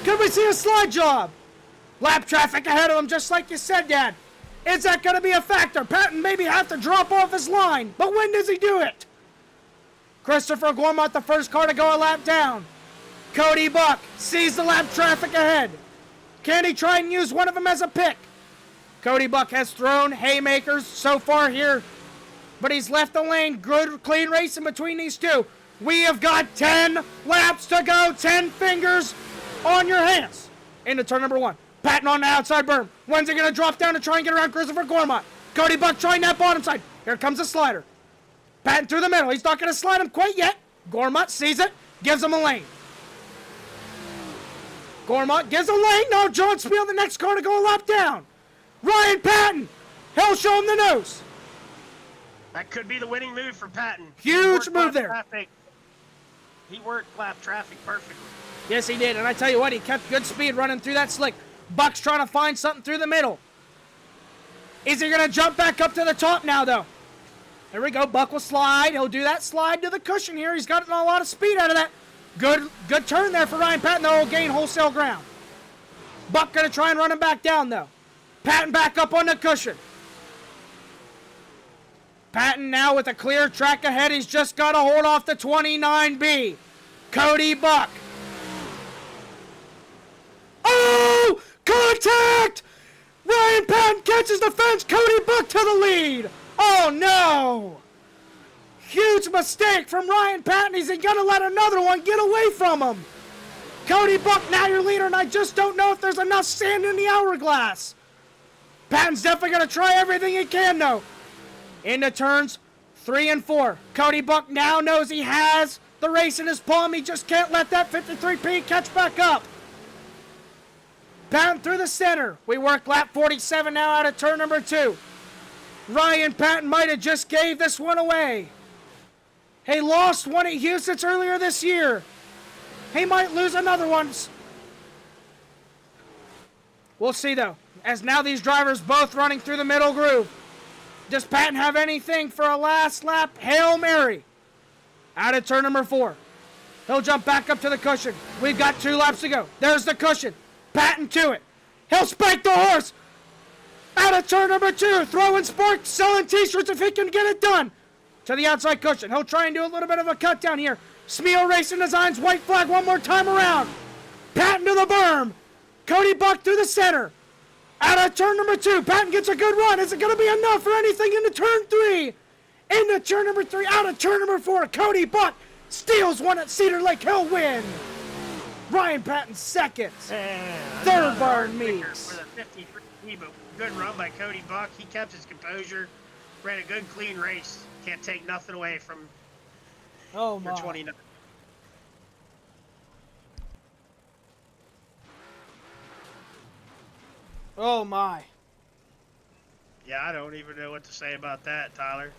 Can we see a slide job? Lap traffic ahead of him, just like you said, Dad. Is that going to be a factor? Patton maybe have to drop off his line, but when does he do it? Christopher Gormont, the first car to go a lap down. Cody Buck sees the lap traffic ahead. Can he try and use one of them as a pick? Cody Buck has thrown haymakers so far here, but he's left the lane. Good, clean race in between these two. We have got 10 laps to go. 10 fingers on your hands. Into turn number 1. Patton on the outside berm. When's he going to drop down to try and get around Christopher Gormont? Cody Buck trying that bottom side. Here comes the slider. Patton through the middle. He's not going to slide him quite yet. Gormont sees it, gives him a lane. Gormont gives a lane. No, John Spiel, the next car to go a lap down. Ryan Patton. He'll show him the nose.
That could be the winning move for Patton.
Huge move there.
Traffic. He worked lap traffic perfectly.
Yes, he did. And I tell you what, he kept good speed running through that slick. Buck's trying to find something through the middle. Is he going to jump back up to the top now, though? There we go. Buck will slide. He'll do that slide to the cushion here. He's got a lot of speed out of that. Good turn there for Ryan Patton, though. He'll gain wholesale ground. Buck going to try and run him back down, though. Patton back up on the cushion. Patton now with a clear track ahead. He's just got to hold off the 29B. Cody Buck. Oh! Contact! Ryan Patton catches the fence. Cody Buck to the lead. Oh, no. huge mistake from Ryan Patton. He's going to let another one get away from him. Cody Buck, now your leader, and I just don't know if there's enough sand in the hourglass. Patton's definitely going to try everything he can, though. Into turns 3 and 4. Cody Buck now knows he has the race in his palm. He just can't let that 53P catch back up. Patton through the center. We work lap 47 now out of turn number 2. Ryan Patton might have just gave this one away. He lost one at Houston's earlier this year. He might lose another one. We'll see, though, as now these drivers both running through the middle groove. Does Patton have anything for a last lap Hail Mary? Out of turn number 4. He'll jump back up to the cushion. We've got 2 laps to go. There's the cushion. Patton to it. He'll spike the horse. Out of turn number 2. Throwing sparks, selling t-shirts if he can get it done. To the outside cushion. He'll try and do a little bit of a cut down here. Smeo Racing Designz white flag one more time around. Patton to the berm. Cody Buck through the center. Out of turn number 2. Patton gets a good run. Is it going to be enough for anything into turn 3? Into turn number 3. Out of turn number 4. Cody Buck steals one at Cedar Lake. He'll win. Ryan Patton second. Third barn meets.
For the 53, but good run by Cody Buck. He kept his composure. Ran a good, clean race. Can't take nothing away from
my.
29.
Oh, my.
Yeah, I don't even know what to say about that, Tyler.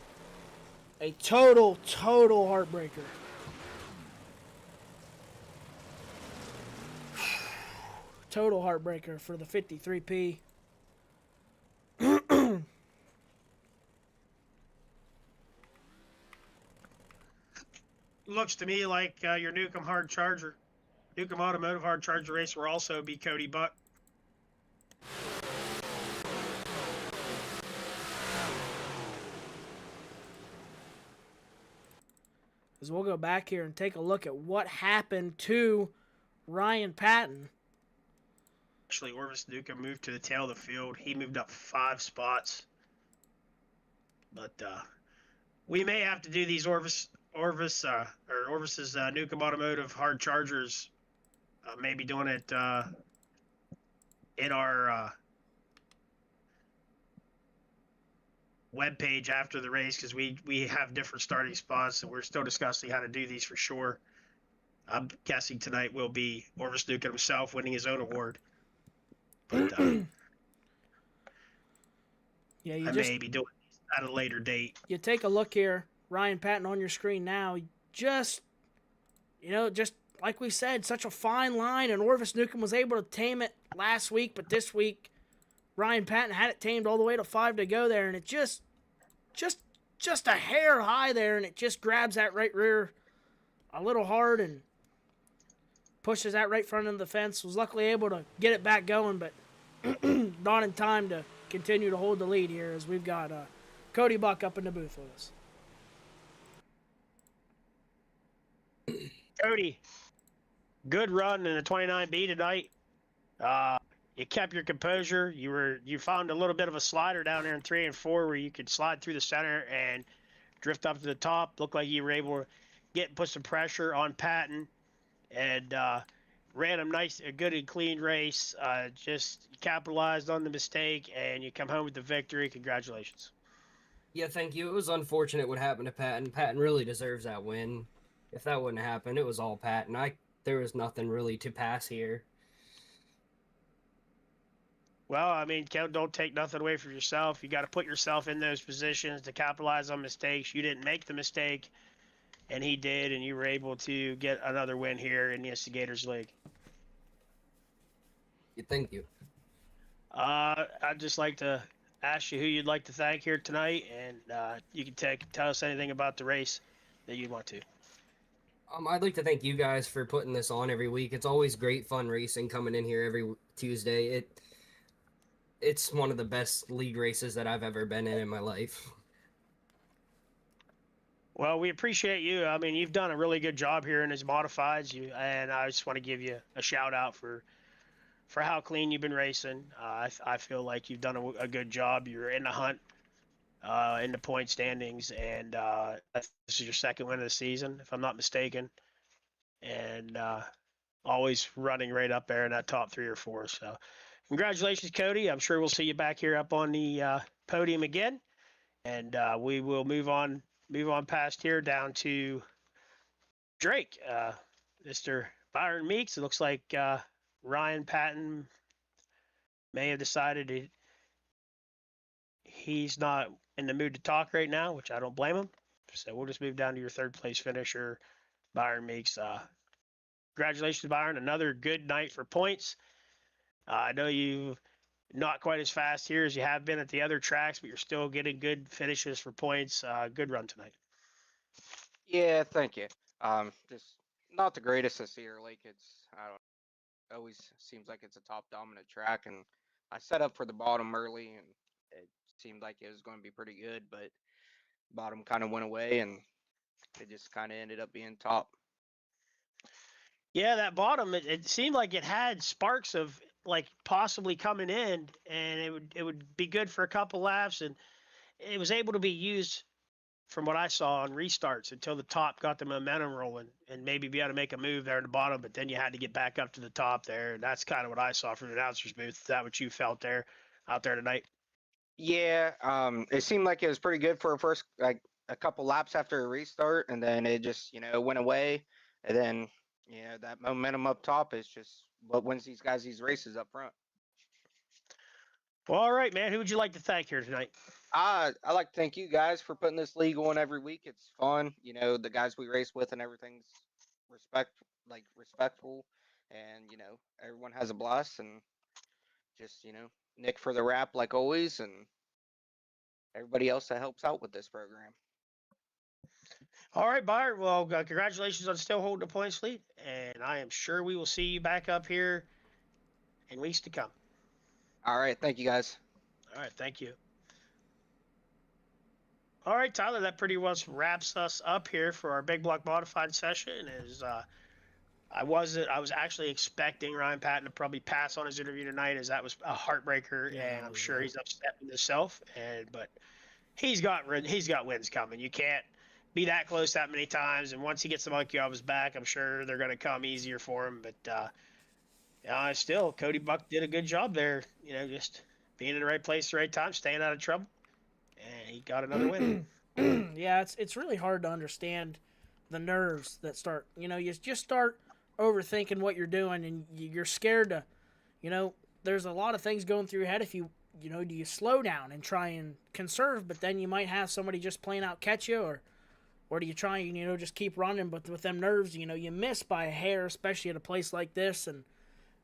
A total heartbreaker. Total heartbreaker for the 53P.
Looks to me like your Newcomb Hard Charger, Newcomb Automotive Hard Charger race will also be Cody Buck.
As we'll go back here and take a look at what happened to Ryan Patton.
Actually, Orvis Newcomb moved to the tail of the field. He moved up 5 spots. But we may have to do these Orvis's Newcomb Automotive Hard Chargers. Maybe doing it in our webpage after the race, because we have different starting spots and we're still discussing how to do these for sure. I'm guessing tonight will be Orvis Newcomb himself winning his own award. But
yeah,
I may be doing these at a later date.
You take a look here, Ryan Patton on your screen now. Just like we said, such a fine line, and Orvis Newcomb was able to tame it last week, but this week Ryan Patton had it tamed all the way to 5 to go there, and it just a hair high there, and it just grabs that right rear a little hard and pushes that right front of the fence. Was luckily able to get it back going, but not in time to continue to hold the lead here, as we've got Cody Buck up in the booth with us.
Cody, good run in the 29B tonight. You kept your composure. You found a little bit of a slider down there in 3 and 4 where you could slide through the center and drift up to the top. Looked like you were able to put some pressure on Patton, and ran a good and clean race. Just capitalized on the mistake, and you come home with the victory. Congratulations.
Yeah, thank you. It was unfortunate what happened to Patton. Patton really deserves that win. If that wouldn't happen, it was all Patton. There was nothing really to pass here.
Well, I mean, don't take nothing away from yourself. You got to put yourself in those positions to capitalize on mistakes. You didn't make the mistake, and he did, and you were able to get another win here in the Instigators League.
Yeah, thank you.
I'd just like to ask you who you'd like to thank here tonight, and you can tell us anything about the race that you want to.
I'd like to thank you guys for putting this on every week. It's always great fun racing coming in here every Tuesday. It's one of the best league races that I've ever been in my life.
Well, we appreciate you. I mean, you've done a really good job here in these modifieds, and I just want to give you a shout out for how clean you've been racing. I feel like you've done a good job. You're in the hunt in the point standings, and this is your second win of the season, if I'm not mistaken, and always running right up there in that top 3 or 4. So, congratulations, Cody. I'm sure we'll see you back here up on the podium again, and we will move on past here down to Drake, Mr. Byron Meeks. It looks like Ryan Patton may have decided he's not in the mood to talk right now, which I don't blame him. So we'll just move down to your third place finisher, Byron Meeks. Congratulations, Byron. Another good night for points. I know you not quite as fast here as you have been at the other tracks, but you're still getting good finishes for points. Good run tonight.
Yeah, thank you. Just not the greatest this year. Like I don't. Always seems like it's a top dominant track, and I set up for the bottom early, and it seemed like it was going to be pretty good, but bottom kind of went away, and it just kind of ended up being top.
Yeah, that bottom, it seemed like it had sparks of like possibly coming in, and it would be good for a couple laps, and it was able to be used from what I saw on restarts until the top got the momentum rolling, and maybe be able to make a move there in the bottom, but then you had to get back up to the top there, and that's kind of what I saw from the announcer's booth. Is that what you felt there out there tonight?
Yeah, it seemed like it was pretty good for a first like a couple laps after a restart, and then it just went away, and then that momentum up top is just what wins these guys these races up front.
Well, all right, man. Who would you like to thank here tonight?
I like to thank you guys for putting this league on every week. It's fun, the guys we race with and everything's respectful, and everyone has a blast, and just Nick for the rap like always, and everybody else that helps out with this program.
All right, Byron. Well, congratulations on still holding the points lead, and I am sure we will see you back up here in weeks to come.
All right, thank you guys.
All right, thank you. All right, Tyler, that pretty much wraps us up here for our big block modified session. I was actually expecting Ryan Patton to probably pass on his interview tonight, as that was a heartbreaker, and I'm sure he's upset with himself. But he's got wins coming. You can't be that close that many times, and once he gets the monkey off his back, I'm sure they're going to come easier for him. But still, Cody Buck did a good job there. Just being in the right place, the right time, staying out of trouble, and he got another win.
Yeah, it's really hard to understand the nerves that start. You just start overthinking what you're doing, and you're scared to. There's a lot of things going through your head. If do you slow down and try and conserve, but then you might have somebody just plain out catch you, or do you try and just keep running, but with them nerves, you miss by a hair, especially at a place like this, and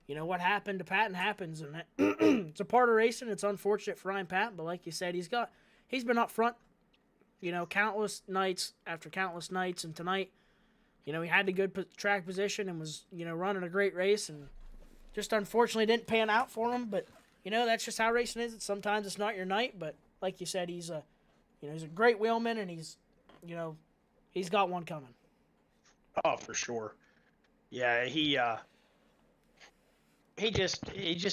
what happened to Patton happens, and it's a part of racing. It's unfortunate for Ryan Patton, but like you said, he's been up front, countless nights after countless nights, and tonight, he had a good track position and was running a great race, and just unfortunately didn't pan out for him. But that's just how racing is. Sometimes it's not your night, but like you said, he's a great wheelman, and he's got one coming.
Oh, for sure. Yeah, he just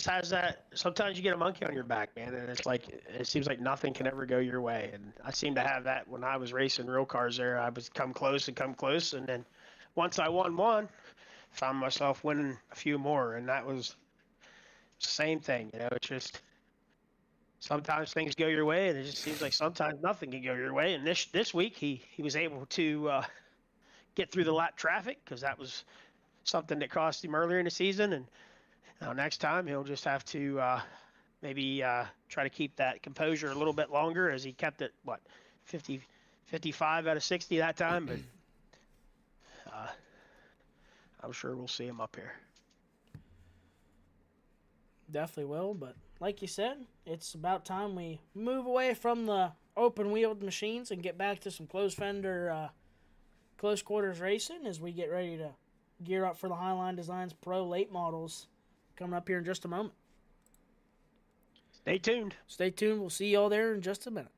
has that. Sometimes you get a monkey on your back, man, and it seems like nothing can ever go your way. And I seem to have that when I was racing real cars. There, I was come close, and then once I won one, found myself winning a few more, and that was the same thing. It's just sometimes things go your way, and it just seems like sometimes nothing can go your way. And this week he was able to get through the lap traffic, because that was something that cost him earlier in the season. And next time he'll just have to maybe try to keep that composure a little bit longer, as he kept it 55 out of 60 that time. But I'm sure we'll see him up here.
Definitely will, but like you said, it's about time we move away from the open-wheeled machines and get back to some closed-fender, close-quarters racing as we get ready to gear up for the HighLine Designz Pro late models coming up here in just a moment.
Stay tuned.
Stay tuned. We'll see you all there in just a minute.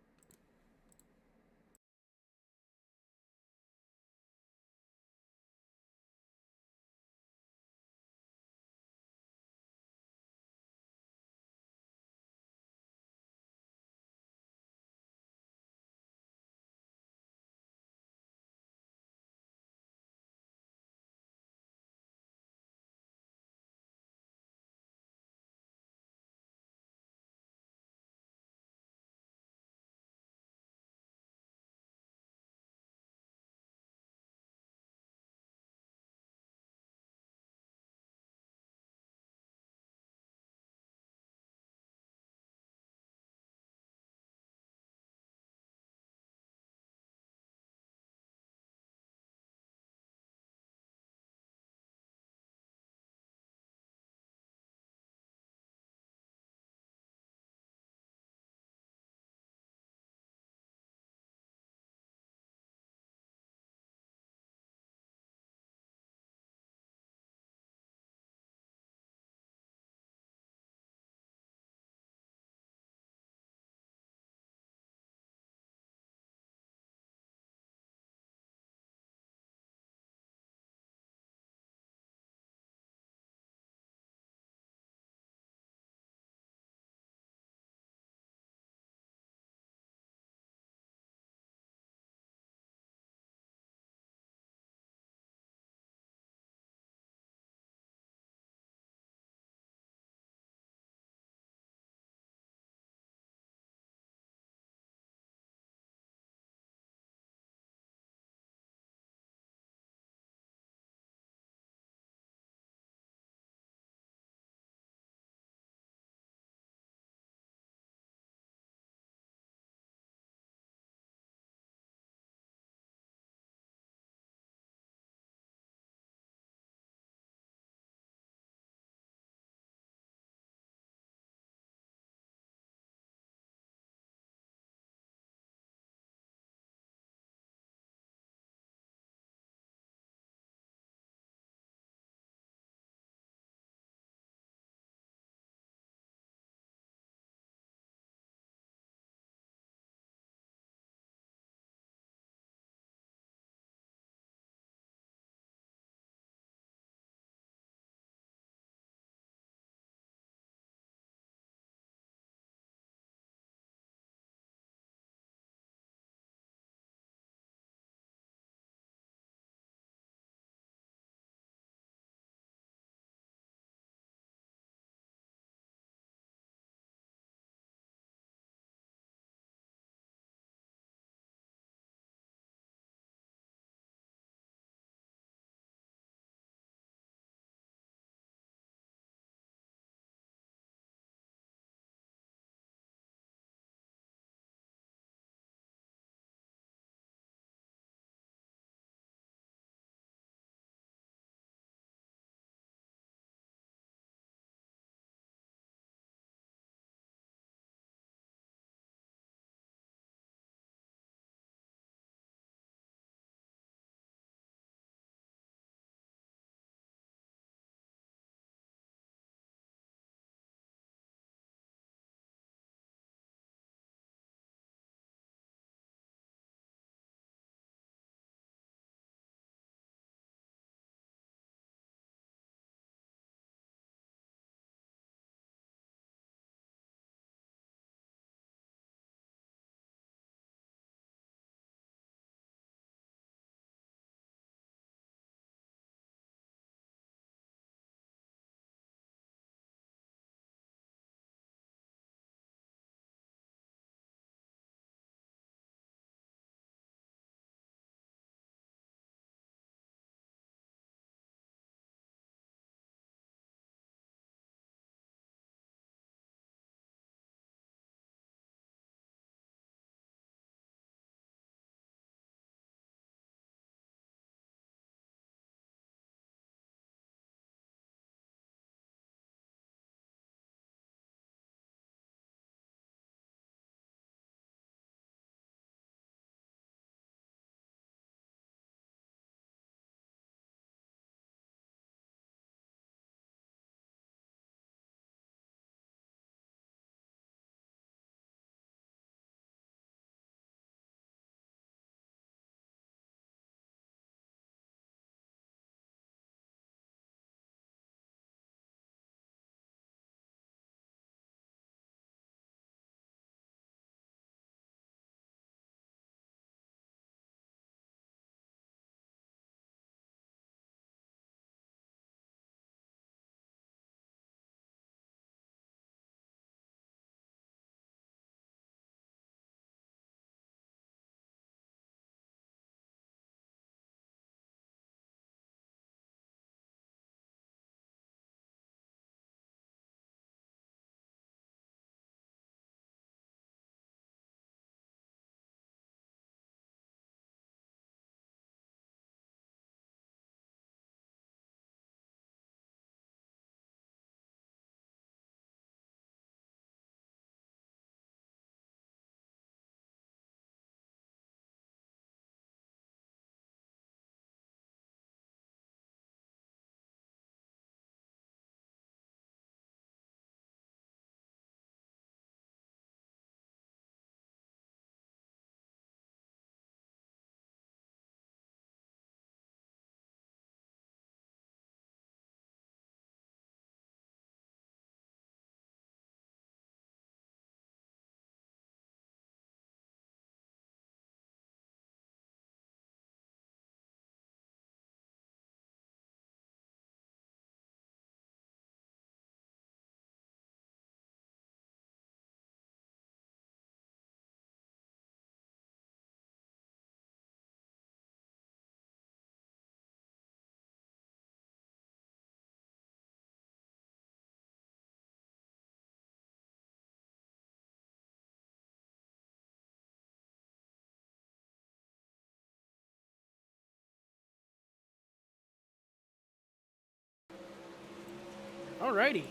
Alrighty,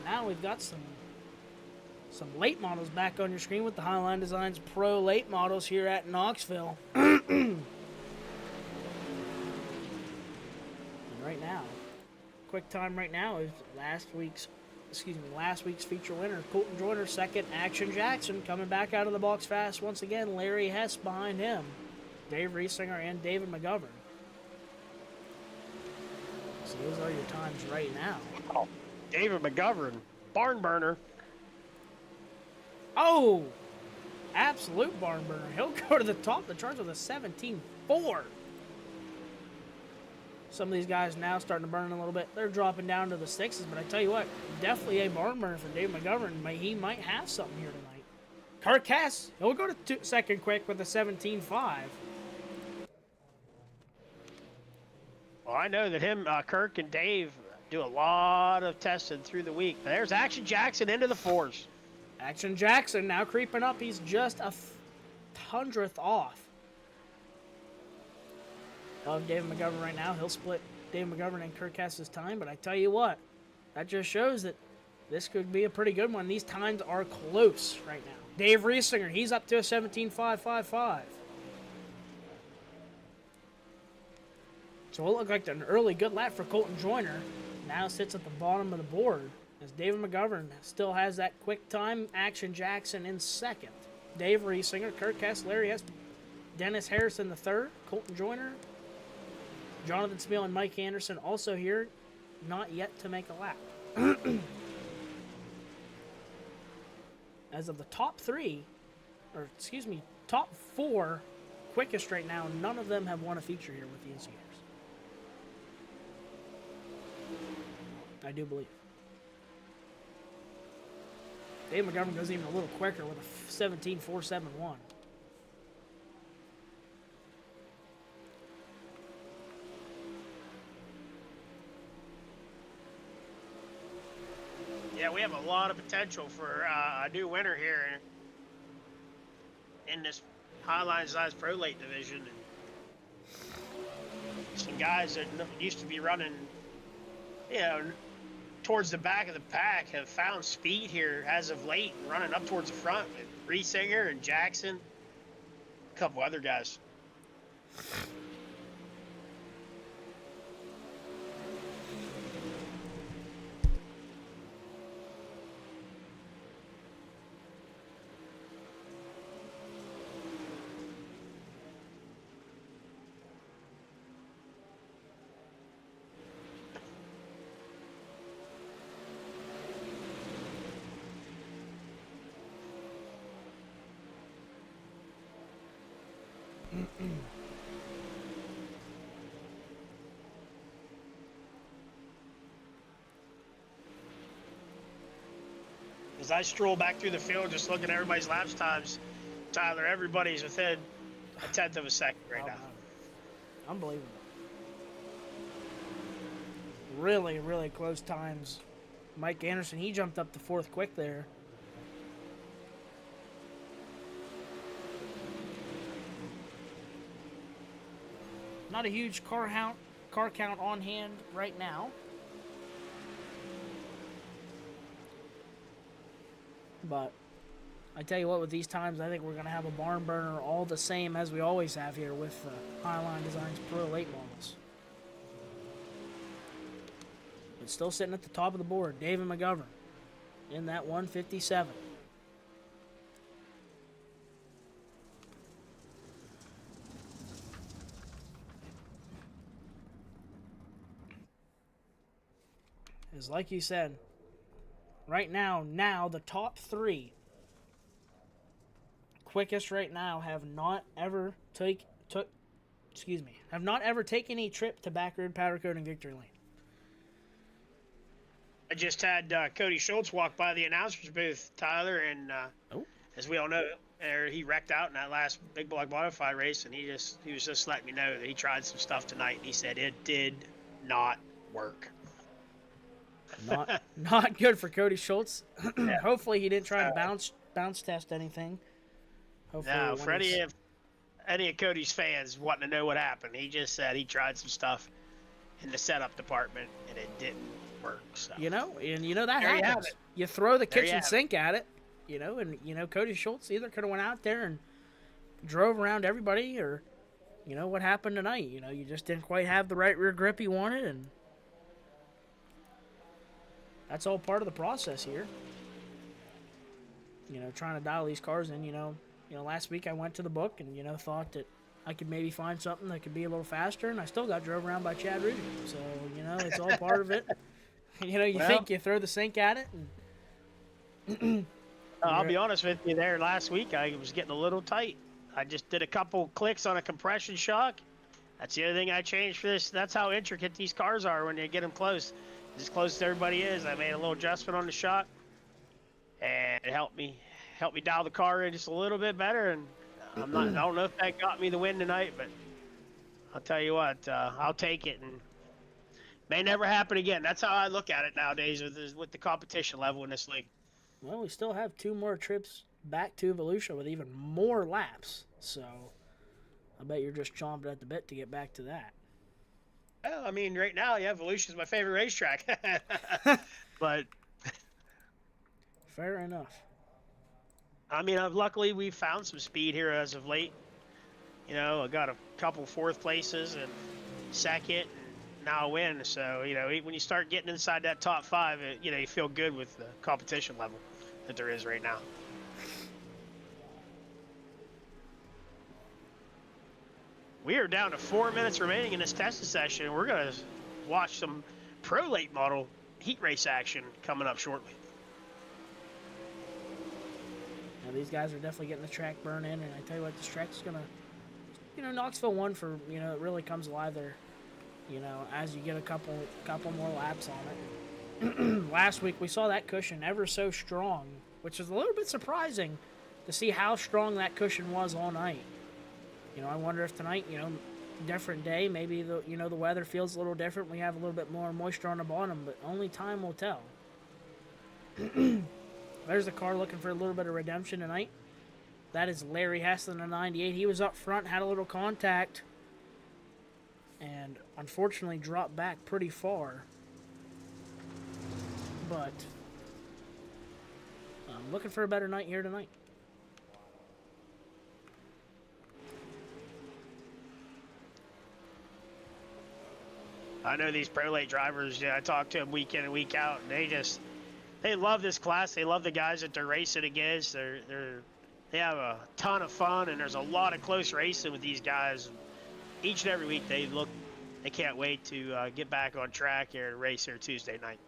now we've got some late models back on your screen with the HighLine Designz Pro late models here at Knoxville. And right now, quick time right now is last week's feature winner, Colton Joyner, second, Action Jackson, coming back out of the box fast once again, Larry Hess behind him, Dave Riesinger and David McGovern. So those are your times right now.
Oh, David McGovern, barn burner.
Oh, absolute barn burner. He'll go to the top of the charts with a 17.4. Some of these guys now starting to burn a little bit. They're dropping down to the sixes, but I tell you what, definitely a barn burner for Dave McGovern. He might have something here tonight. Kirk Hess, he'll go to second quick with a 17.5.
Well, I know that Kirk and Dave do a lot of testing through the week. There's Action Jackson into the fours.
Action Jackson now creeping up. He's just a 100th off of David McGovern right now. He'll split David McGovern and Kirk Hess's time, but I tell you what, that just shows that this could be a pretty good one. These times are close right now. Dave Riesinger, he's up to a 17.555. So it'll look like an early good lap for Colton Joyner. Now sits at the bottom of the board as David McGovern still has that quick time. Action Jackson in second. Dave Riesinger, Kirk Hess, Larry Hess, Dennis Harrison the third, Colton Joyner, Jonathan Smeal and Mike Anderson also here, not yet to make a lap. As of the top four quickest right now, none of them have won a feature here with the Instigators. I do believe. Dave McGovern goes even a little quicker with a 17.471.
Yeah, we have a lot of potential for a new winner here in this HighLine Designz Pro Late division. And some guys that used to be running, towards the back of the pack have found speed here as of late, running up towards the front with Riesinger and Jackson, a couple other guys. As I stroll back through the field, just looking at everybody's laps times, Tyler, everybody's within a tenth of a second right now.
Unbelievable. Really, really close times. Mike Anderson, he jumped up to fourth quick there. Not a huge car count on hand right now. But I tell you what, with these times, I think we're going to have a barn burner all the same as we always have here with HighLine Designz Pro late models. But still sitting at the top of the board, David McGovern in that 157. Is like you said, right now the top three quickest right now have not ever taken a trip to Backroad Powder Coating Victory Lane.
I just had Cody Schultz walk by the announcer's booth, Tyler, and as we all know, he wrecked out in that last Big Block Modified race, and he was just letting me know that he tried some stuff tonight, and he said it did not work.
Not good for Cody Schultz.
Yeah.
Hopefully he didn't try to bounce test anything. Hopefully
no, for any of Cody's fans wanting to know what happened, he just said he tried some stuff in the setup department and it didn't work. So.
You know, and you know that
There you have
happens.
it.
You throw the
There you
kitchen
have it.
sink at it, you know, and you know Cody Schultz either could have went out there and drove around everybody, or you know what happened tonight. You know, you just didn't quite have the right rear grip he wanted, and that's all part of the process here. You know, trying to dial these cars in. You know, last week I went to the book and you know thought that I could maybe find something that could be a little faster, and I still got drove around by Chad Rudy. So you know, it's all part of it. You know, you think you throw the sink at it, and
I'll be honest with you. There last week, I was getting a little tight. I just did a couple clicks on a compression shock. That's the other thing I changed for this. That's how intricate these cars are when you get them close. As close as everybody is, I made a little adjustment on the shock, and it helped me dial the car in just a little bit better. And I don't know if that got me the win tonight, but I'll tell you what, I'll take it. And may never happen again. That's how I look at it nowadays with the competition level in this league.
well, we still have 2 more trips back to Volusia with even more laps. So I bet you're just chomping at the bit to get back to that.
Well, I mean, right now, yeah, Volusia's my favorite racetrack. But
Fair enough.
I mean, luckily we found some speed here as of late. You know, I got a couple 4th places and second, and now a win. So you know, when you start getting inside that top 5, you know, you feel good with the competition level that there is right now. We are down to 4 minutes remaining in this testing session. We're gonna watch some pro late model heat race action coming up shortly.
Now, these guys are definitely getting the track burn in, and I tell you what, this track is gonna, you know, Knoxville 1 for, you know, it really comes alive there. You know, as you get a couple more laps on it. Last week we saw that cushion ever so strong, which is a little bit surprising to see how strong that cushion was all night. You know, I wonder if tonight, you know, different day, maybe the weather feels a little different. We have a little bit more moisture on the bottom, but only time will tell. There's the car looking for a little bit of redemption tonight. That is Larry Hess in the 98. He was up front, had a little contact, and unfortunately dropped back pretty far. But I'm looking for a better night here tonight.
I know these pro late drivers. Yeah, I talk to them week in and week out, and they love this class. They love the guys that they're racing against. They have a ton of fun, and there's a lot of close racing with these guys. Each and every week they can't wait to get back on track here and race here Tuesday night.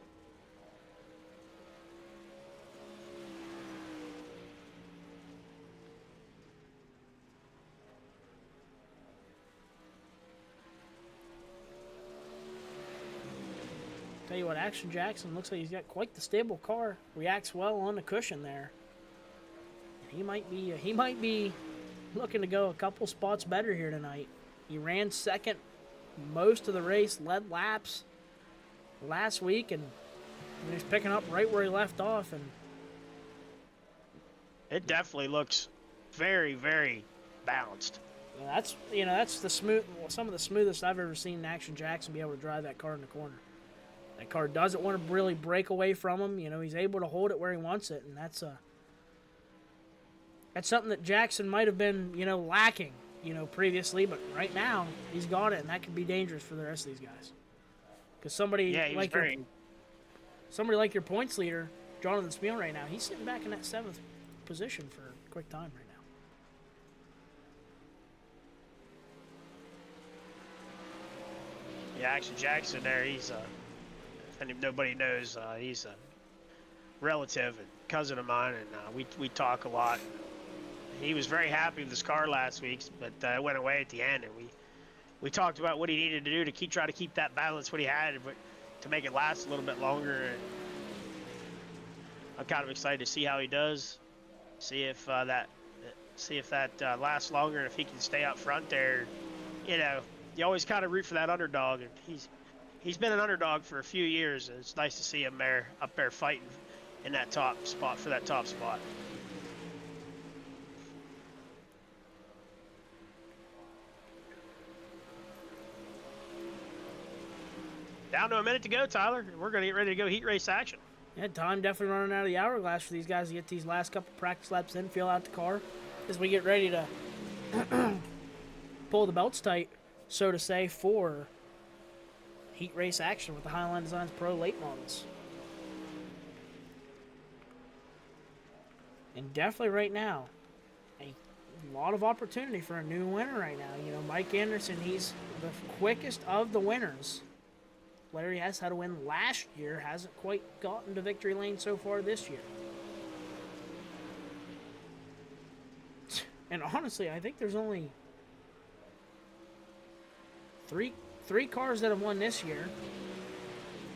Tell you what, Action Jackson looks like he's got quite the stable car. Reacts well on the cushion there. He might be looking to go a couple spots better here tonight. He ran second most of the race, led laps last week, and he's picking up right where he left off. And
it definitely looks very, very balanced.
that's some of the smoothest I've ever seen Action Jackson be able to drive that car in the corner. That car doesn't want to really break away from him. You know, he's able to hold it where he wants it, and that's something that Jackson might have been, you know, lacking, you know, previously, but right now he's got it, and that could be dangerous for the rest of these guys. Because somebody like your points leader, Jonathan Spiel, right now, he's sitting back in that 7th position for a quick time right now.
Yeah, Action Jackson there, he's if nobody knows, he's a relative and cousin of mine, and we talk a lot. He was very happy with his car last week, but it went away at the end, and we talked about what he needed to do to try to keep that balance what he had, but to make it last a little bit longer. And I'm kind of excited to see how he does, see if that lasts longer, and if he can stay up front there. You know, you always kind of root for that underdog, and he's been an underdog for a few years, and it's nice to see him up there fighting in that top spot for that top spot. Down to a minute to go, Tyler. We're going to get ready to go heat race action.
Yeah, time definitely running out of the hourglass for these guys to get these last couple practice laps in, feel out the car as we get ready to pull the belts tight, so to say, for heat race action with the HighLine Designz Pro late models. And definitely right now, a lot of opportunity for a new winner right now. You know, Mike Anderson, he's the quickest of the winners. Larry Hess had a win last year, hasn't quite gotten to victory lane so far this year. And honestly, I think there's only three cars that have won this year,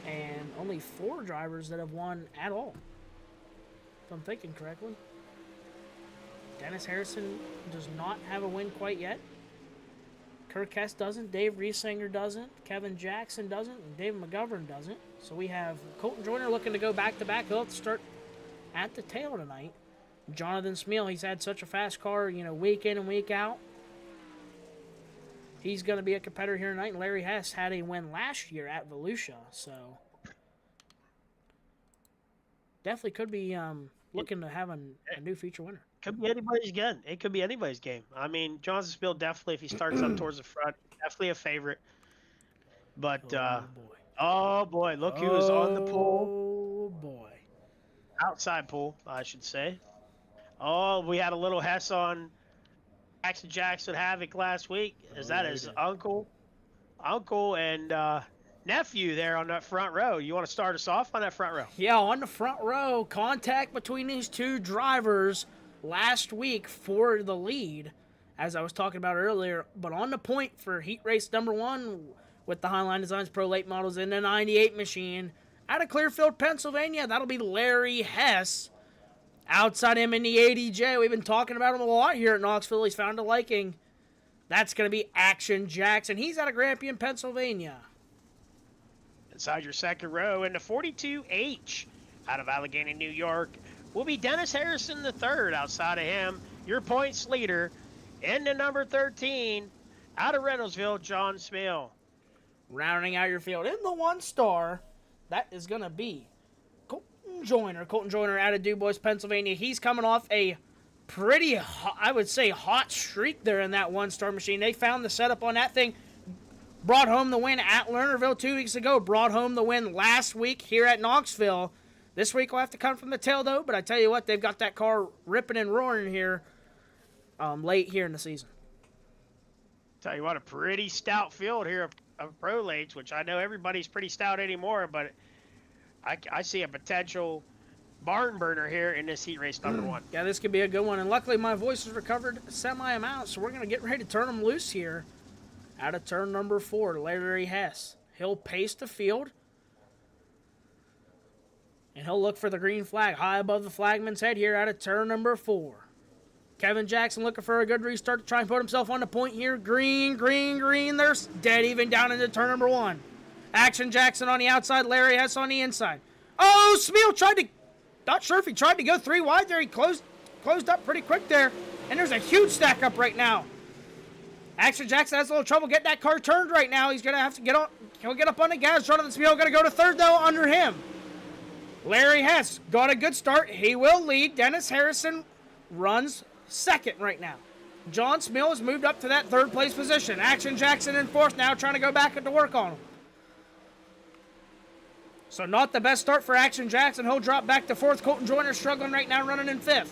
and only 4 drivers that have won at all, if I'm thinking correctly. Dennis Harrison does not have a win quite yet. Kirk Hess doesn't, Dave Riesinger doesn't, Kevin Jackson doesn't, and Dave McGovern doesn't. So we have Colton Joyner looking to go back-to-back. He'll have to start at the tail tonight. Jonathan Smeal, he's had such a fast car, you know, week in and week out. He's going to be a competitor here tonight. And Larry Hess had a win last year at Volusia, so definitely could be looking to have a new feature winner.
Could be anybody's game. It could be anybody's game. I mean, Jonathan Spiel definitely, if he starts up towards the front, definitely a favorite. But, oh boy, look who is on the pool.
Oh boy.
Outside pool, I should say. Oh, we had a little Hess on Jackson Havoc last week. Is that his uncle and nephew there on that front row? You want to start us off on that front row?
Yeah, on the front row, contact between these two drivers last week for the lead, as I was talking about earlier. But on the point for heat race number 1 with the HighLine Designz Pro late models in the 98 machine out of Clearfield, Pennsylvania, that'll be Larry Hess. Outside him in the 80J, we've been talking about him a lot here at Knoxville. He's found a liking. That's going to be Action Jackson. He's out of Grampian, Pennsylvania.
Inside your second row in the 42H out of Allegheny, New York, will be Dennis Harrison III. Outside of him, your points leader in the number 13 out of Reynoldsville, John Smeal.
Rounding out your field in the 1 star, that is going to be Colton Joyner out of DuBois, Pennsylvania. He's coming off a pretty, I would say, hot streak there in that 1-star machine. They found the setup on that thing. Brought home the win at Lernerville 2 weeks ago. Brought home the win last week here at Knoxville. This week will have to come from the tail, though. But I tell you what, they've got that car ripping and roaring here late here in the season.
Tell you what, a pretty stout field here of pro lates, which I know everybody's pretty stout anymore, but I see a potential barn burner here in this heat race number 1.
Yeah, this could be a good one. And luckily, my voice has recovered semi-amount, so we're going to get ready to turn them loose here. Out of turn number 4, Larry Hess. He'll pace the field. And he'll look for the green flag high above the flagman's head here out of turn number 4. Kevin Jackson looking for a good restart to try and put himself on the point here. Green, green, green. There's dead even down into turn number 1. Action Jackson on the outside, Larry Hess on the inside. Oh, Smeal tried to, not sure if he tried to go 3 wide there. He closed up pretty quick there. And there's a huge stack up right now. Action Jackson has a little trouble getting that car turned right now. He's going to have to get on, he'll get up on the gas. Jonathan Smeal going to go to 3rd, though, under him. Larry Hess got a good start. He will lead. Dennis Harrison runs 2nd right now. John Smeal has moved up to that 3rd place position. Action Jackson in 4th now, trying to go back and to work on him. So not the best start for Action Jackson. He'll drop back to 4th. Colton Joyner struggling right now, running in 5th.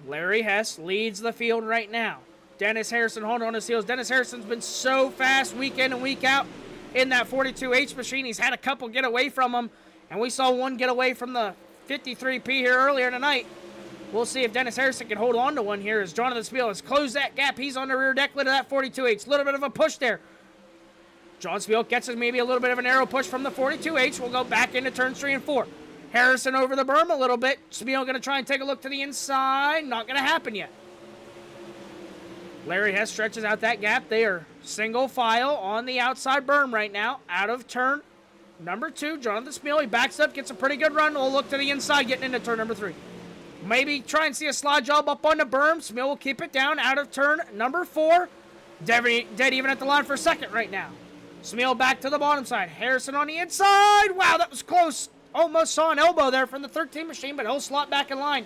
Larry Hess leads the field right now. Dennis Harrison holding on his heels. Dennis Harrison's been so fast week in and week out in that 42H machine. He's had a couple get away from him, and we saw one get away from the 53P here earlier tonight. We'll see if Dennis Harrison can hold on to one here as Jonathan Smeal has closed that gap. He's on the rear deck lid of that 42H. A little bit of a push there. John Smeal gets maybe a little bit of an arrow push from the 42H. We'll go back into turns 3 and 4. Harrison over the berm a little bit. Smeal going to try and take a look to the inside. Not going to happen yet. Larry Hess stretches out that gap. They are single file on the outside berm right now. Out of turn number 2. Jonathan Smeal, he backs up, gets a pretty good run. We'll look to the inside, getting into turn number 3. Maybe try and see a slide job up on the berm. Smeal will keep it down out of turn number 4. Dead even at the line for 2nd right now. Smeal back to the bottom side. Harrison on the inside. Wow, that was close. Almost saw an elbow there from the 13 machine, but he'll slot back in line.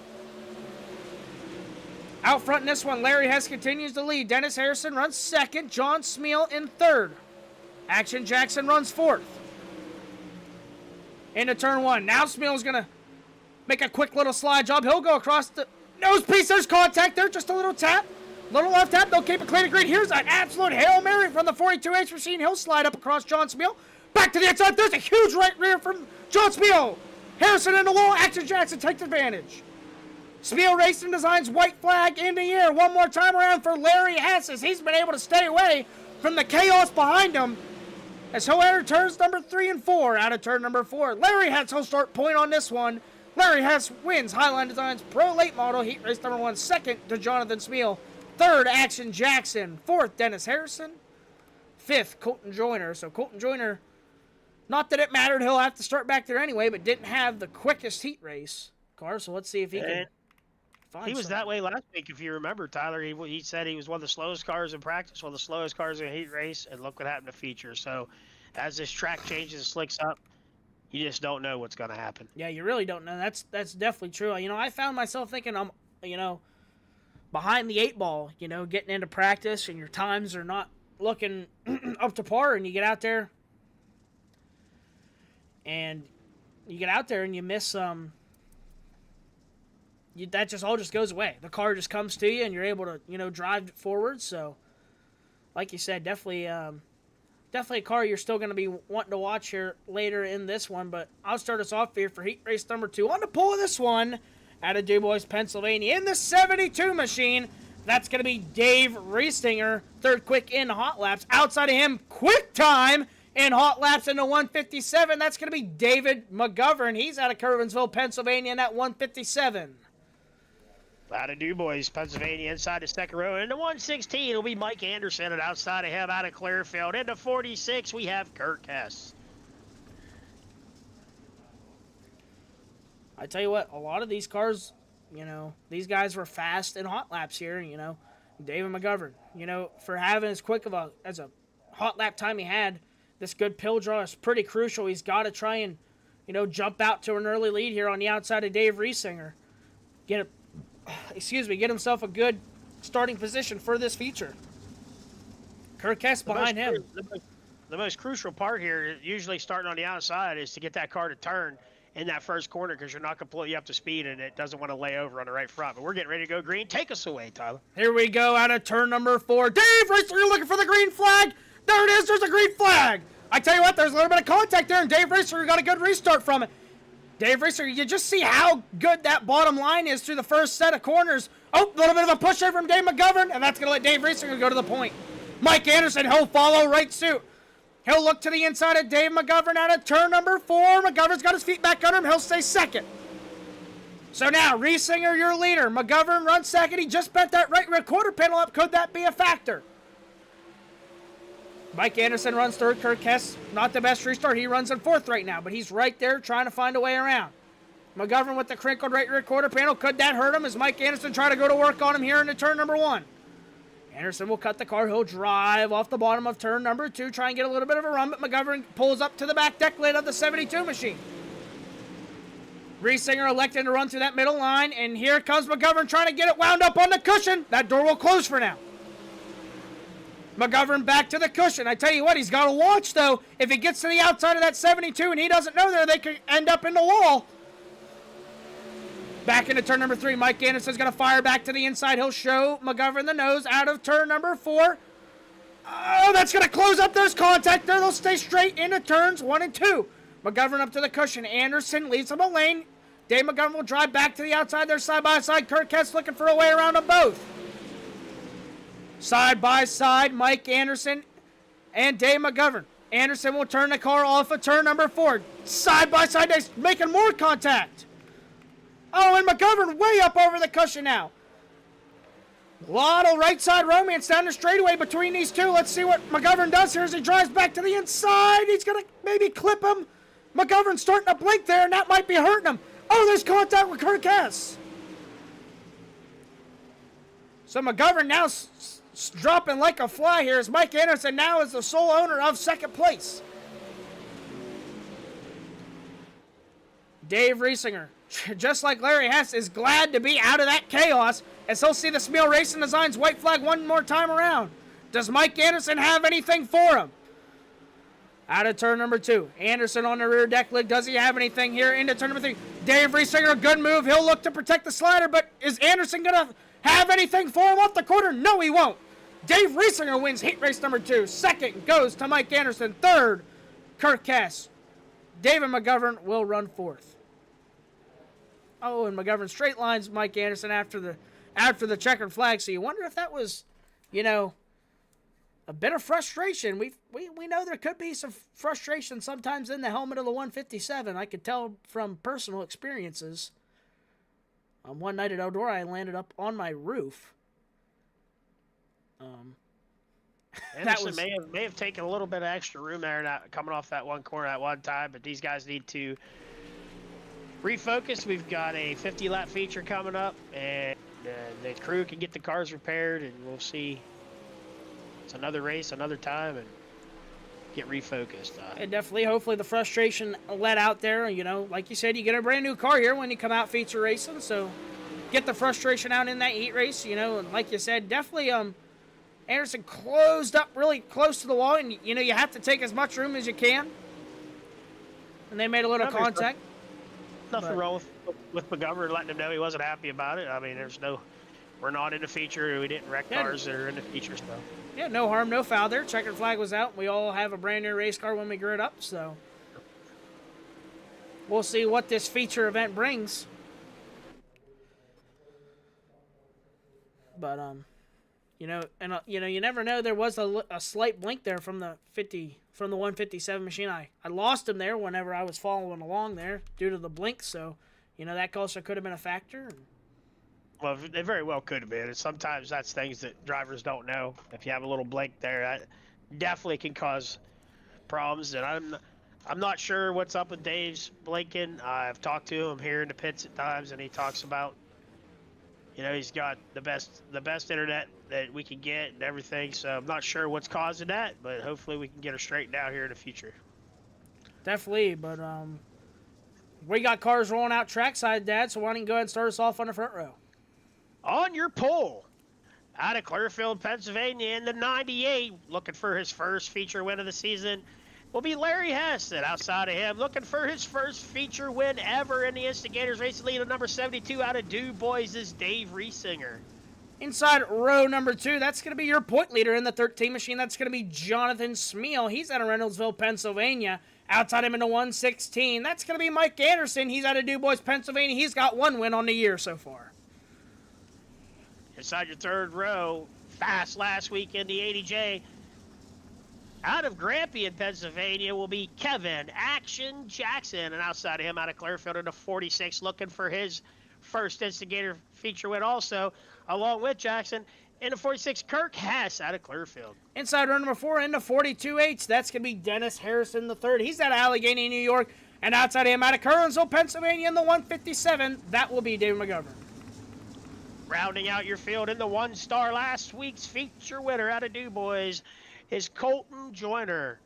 Out front in this one, Larry Hess continues to lead. Dennis Harrison runs second. John Smeal in third. Action Jackson runs fourth. Into turn one. Now Smeal's going to make a quick little slide job. He'll go across the nose piece. There's contact there. Just a little tap. Little left tap. They'll keep it clean and green. Here's an absolute Hail Mary from the 42H machine. He'll slide up across John Smeal. Back to the inside. There's a huge right rear from John Smeal. Harrison in the wall. Action Jackson takes advantage. Smeal Racing Designz white flag in the air. One more time around for Larry Hess as he's been able to stay away from the chaos behind him. As he'll enter turns number 3 and 4 out of turn number 4. Larry Hess will start point on this one. Larry Hess wins HighLine Designz Pro Late Model Heat Race number 1. Second to Jonathan Smeal. Third, Action Jackson. Fourth, Dennis Harrison. Fifth, Colton Joyner. So Colton Joyner, not that it mattered, he'll have to start back there anyway, but didn't have the quickest heat race car. So let's see if he can find
He was
something.
that way last week, if you remember, Tyler. He said he was one of the slowest cars in practice, one of the slowest cars in a heat race, and look what happened to feature. So as this track changes and slicks up, you just don't know what's going to happen.
Yeah, you really don't know. That's definitely true. I found myself thinking I'm, behind the 8 ball, getting into practice and your times are not looking up to par, and you get out there and you miss that just all just goes away. The car just comes to you and you're able to, drive forward. So like you said, definitely a car you're still going to be wanting to watch here later in this one, but I'll start us off here for heat race number 2. On the pole of this one, out of DuBois, Pennsylvania, in the 72 machine, that's going to be Dave Riesinger, third quick in hot laps. Outside of him, quick time in hot laps in the 157. That's going to be David McGovern. He's out of Curwensville, Pennsylvania, in that 157.
Out of DuBois, Pennsylvania, inside the second row. In the 116, it'll be Mike Anderson, and outside of him, out of Clearfield. In the 46, we have Kurt Hess.
I tell you what, a lot of these cars, these guys were fast in hot laps here. David McGovern, for having as quick of a hot lap time he had, this good pill draw is pretty crucial. He's got to try and, jump out to an early lead here on the outside of Dave Riesinger. Get himself a good starting position for this feature. Kirk Hess behind him.
The most crucial part here, usually starting on the outside, is to get that car to turn in that first corner, because you're not completely up to speed and it doesn't want to lay over on the right front. But we're getting ready to go green. Take us away, Tyler.
Here we go out of turn number 4. Dave Riesinger looking for the green flag. There it is. There's a green flag. I tell you what, there's a little bit of contact there, and Dave Riesinger got a good restart from it. Dave Riesinger, you just see how good that bottom line is through the first set of corners. Oh, a little bit of a push there from Dave McGovern, and that's going to let Dave Riesinger go to the point. Mike Anderson, he'll follow right suit. He'll look to the inside of Dave McGovern out of turn number 4. McGovern's got his feet back under him. He'll stay second. So now, Riesinger, your leader. McGovern runs second. He just bent that right rear quarter panel up. Could that be a factor? Mike Anderson runs third. Kirk Hess, not the best restart. He runs in 4th right now, but he's right there trying to find a way around. McGovern with the crinkled right rear quarter panel. Could that hurt him as Mike Anderson try to go to work on him here into turn number 1? Anderson will cut the car. He'll drive off the bottom of turn number 2, try and get a little bit of a run, but McGovern pulls up to the back deck lid of the 72 machine. Riesinger electing to run through that middle line, and here comes McGovern trying to get it wound up on the cushion. That door will close for now. McGovern back to the cushion. I tell you what, he's got to watch, though. If he gets to the outside of that 72 and he doesn't know there, they could end up in the wall. Back into turn number 3. Mike Anderson's going to fire back to the inside. He'll show McGovern the nose out of turn number 4. Oh, that's going to close up. There's contact there. They'll stay straight into turns 1 and 2. McGovern up to the cushion. Anderson leaves him a lane. Dave McGovern will drive back to the outside there side by side. Kirk Hess looking for a way around them both. Side by side, Mike Anderson and Dave McGovern. Anderson will turn the car off of turn number 4. Side by side, they're making more contact. Oh, and McGovern way up over the cushion now. A lot of right side romance down the straightaway between these two. Let's see what McGovern does here as he drives back to the inside. He's going to maybe clip him. McGovern's starting to blink there, and that might be hurting him. Oh, there's contact with Kirk Hess. So McGovern now dropping like a fly here as Mike Anderson now is the sole owner of second place. Dave Riesinger, just like Larry Hess, is glad to be out of that chaos as he'll see the Smeel Racing Designs white flag one more time around. Does Mike Anderson have anything for him? Out of turn number 2. Anderson on the rear deck lid. Does he have anything here? Into turn number 3. Dave Riesinger, good move. He'll look to protect the slider, but is Anderson going to have anything for him off the corner? No, he won't. Dave Riesinger wins heat race number 2. Second goes to Mike Anderson. Third, Kirk Hess. David McGovern will run fourth. Oh, and McGovern straight lines Mike Anderson after the checkered flag. So you wonder if that was, a bit of frustration. We know there could be some frustration sometimes in the helmet of the 157. I could tell from personal experiences. One night at Eldora, I landed up on my roof.
Anderson may have taken a little bit of extra room there, not coming off that one corner at one time. But these guys need to refocus. We've got a 50-lap feature coming up, and the crew can get the cars repaired, and we'll see. It's another race, another time, and get refocused.
And definitely, hopefully, the frustration let out there. Like you said, you get a brand new car here when you come out feature racing, so get the frustration out in that heat race. And like you said, definitely, Anderson closed up really close to the wall, and you have to take as much room as you can. And they made a little contact.
Nothing wrong with McGovern letting him know he wasn't happy about it. I mean, we're not in the feature. We didn't wreck cars that are in the feature, so.
Yeah, no harm, no foul there. Checkered flag was out. We all have a brand new race car when we gear it up, so we'll see what this feature event brings. But you never know. There was a slight blink there from the 157 machine. I lost him there whenever I was following along there due to the blink. So, that also could have been a factor.
Well, they very well could have been. And sometimes that's things that drivers don't know. If you have a little blink there, that definitely can cause problems. And I'm not sure what's up with Dave's blinking. I've talked to him here in the pits at times, and he talks about, he's got the best internet that we can get and everything. So I'm not sure what's causing that, but hopefully we can get her straightened out here in the future.
Definitely, but we got cars rolling out trackside, Dad. So why don't you go ahead and start us off on the front row?
On your pole, out of Clearfield, Pennsylvania, in the 98, looking for his first feature win of the season, will be Larry Hess. And outside of him, looking for his first feature win ever in the Instigators Racing League of number 72 out of Du Bois is Dave Riesinger.
Inside row number 2, that's going to be your point leader in the 13 machine. That's going to be Jonathan Smeel. He's out of Reynoldsville, Pennsylvania. Outside him in the 116, that's going to be Mike Anderson. He's out of Du Bois, Pennsylvania. He's got one win on the year so far.
Inside your third row, fast last week in the 80J, out of Grampian, Pennsylvania, will be Kevin Action Jackson. And outside of him, out of Clearfield in the 46, looking for his first Instigator feature win also, along with Jackson. In the 46, Kirk Hess out of Clearfield.
Inside row number 4 in the 42H, that's going to be Dennis Harrison III. He's out of Allegheny, New York. And outside of him, out of Kernersville, Pennsylvania in the 157, that will be David McGovern.
Rounding out your field in the 1-star last week's feature winner out of Du Bois is Colton Joyner.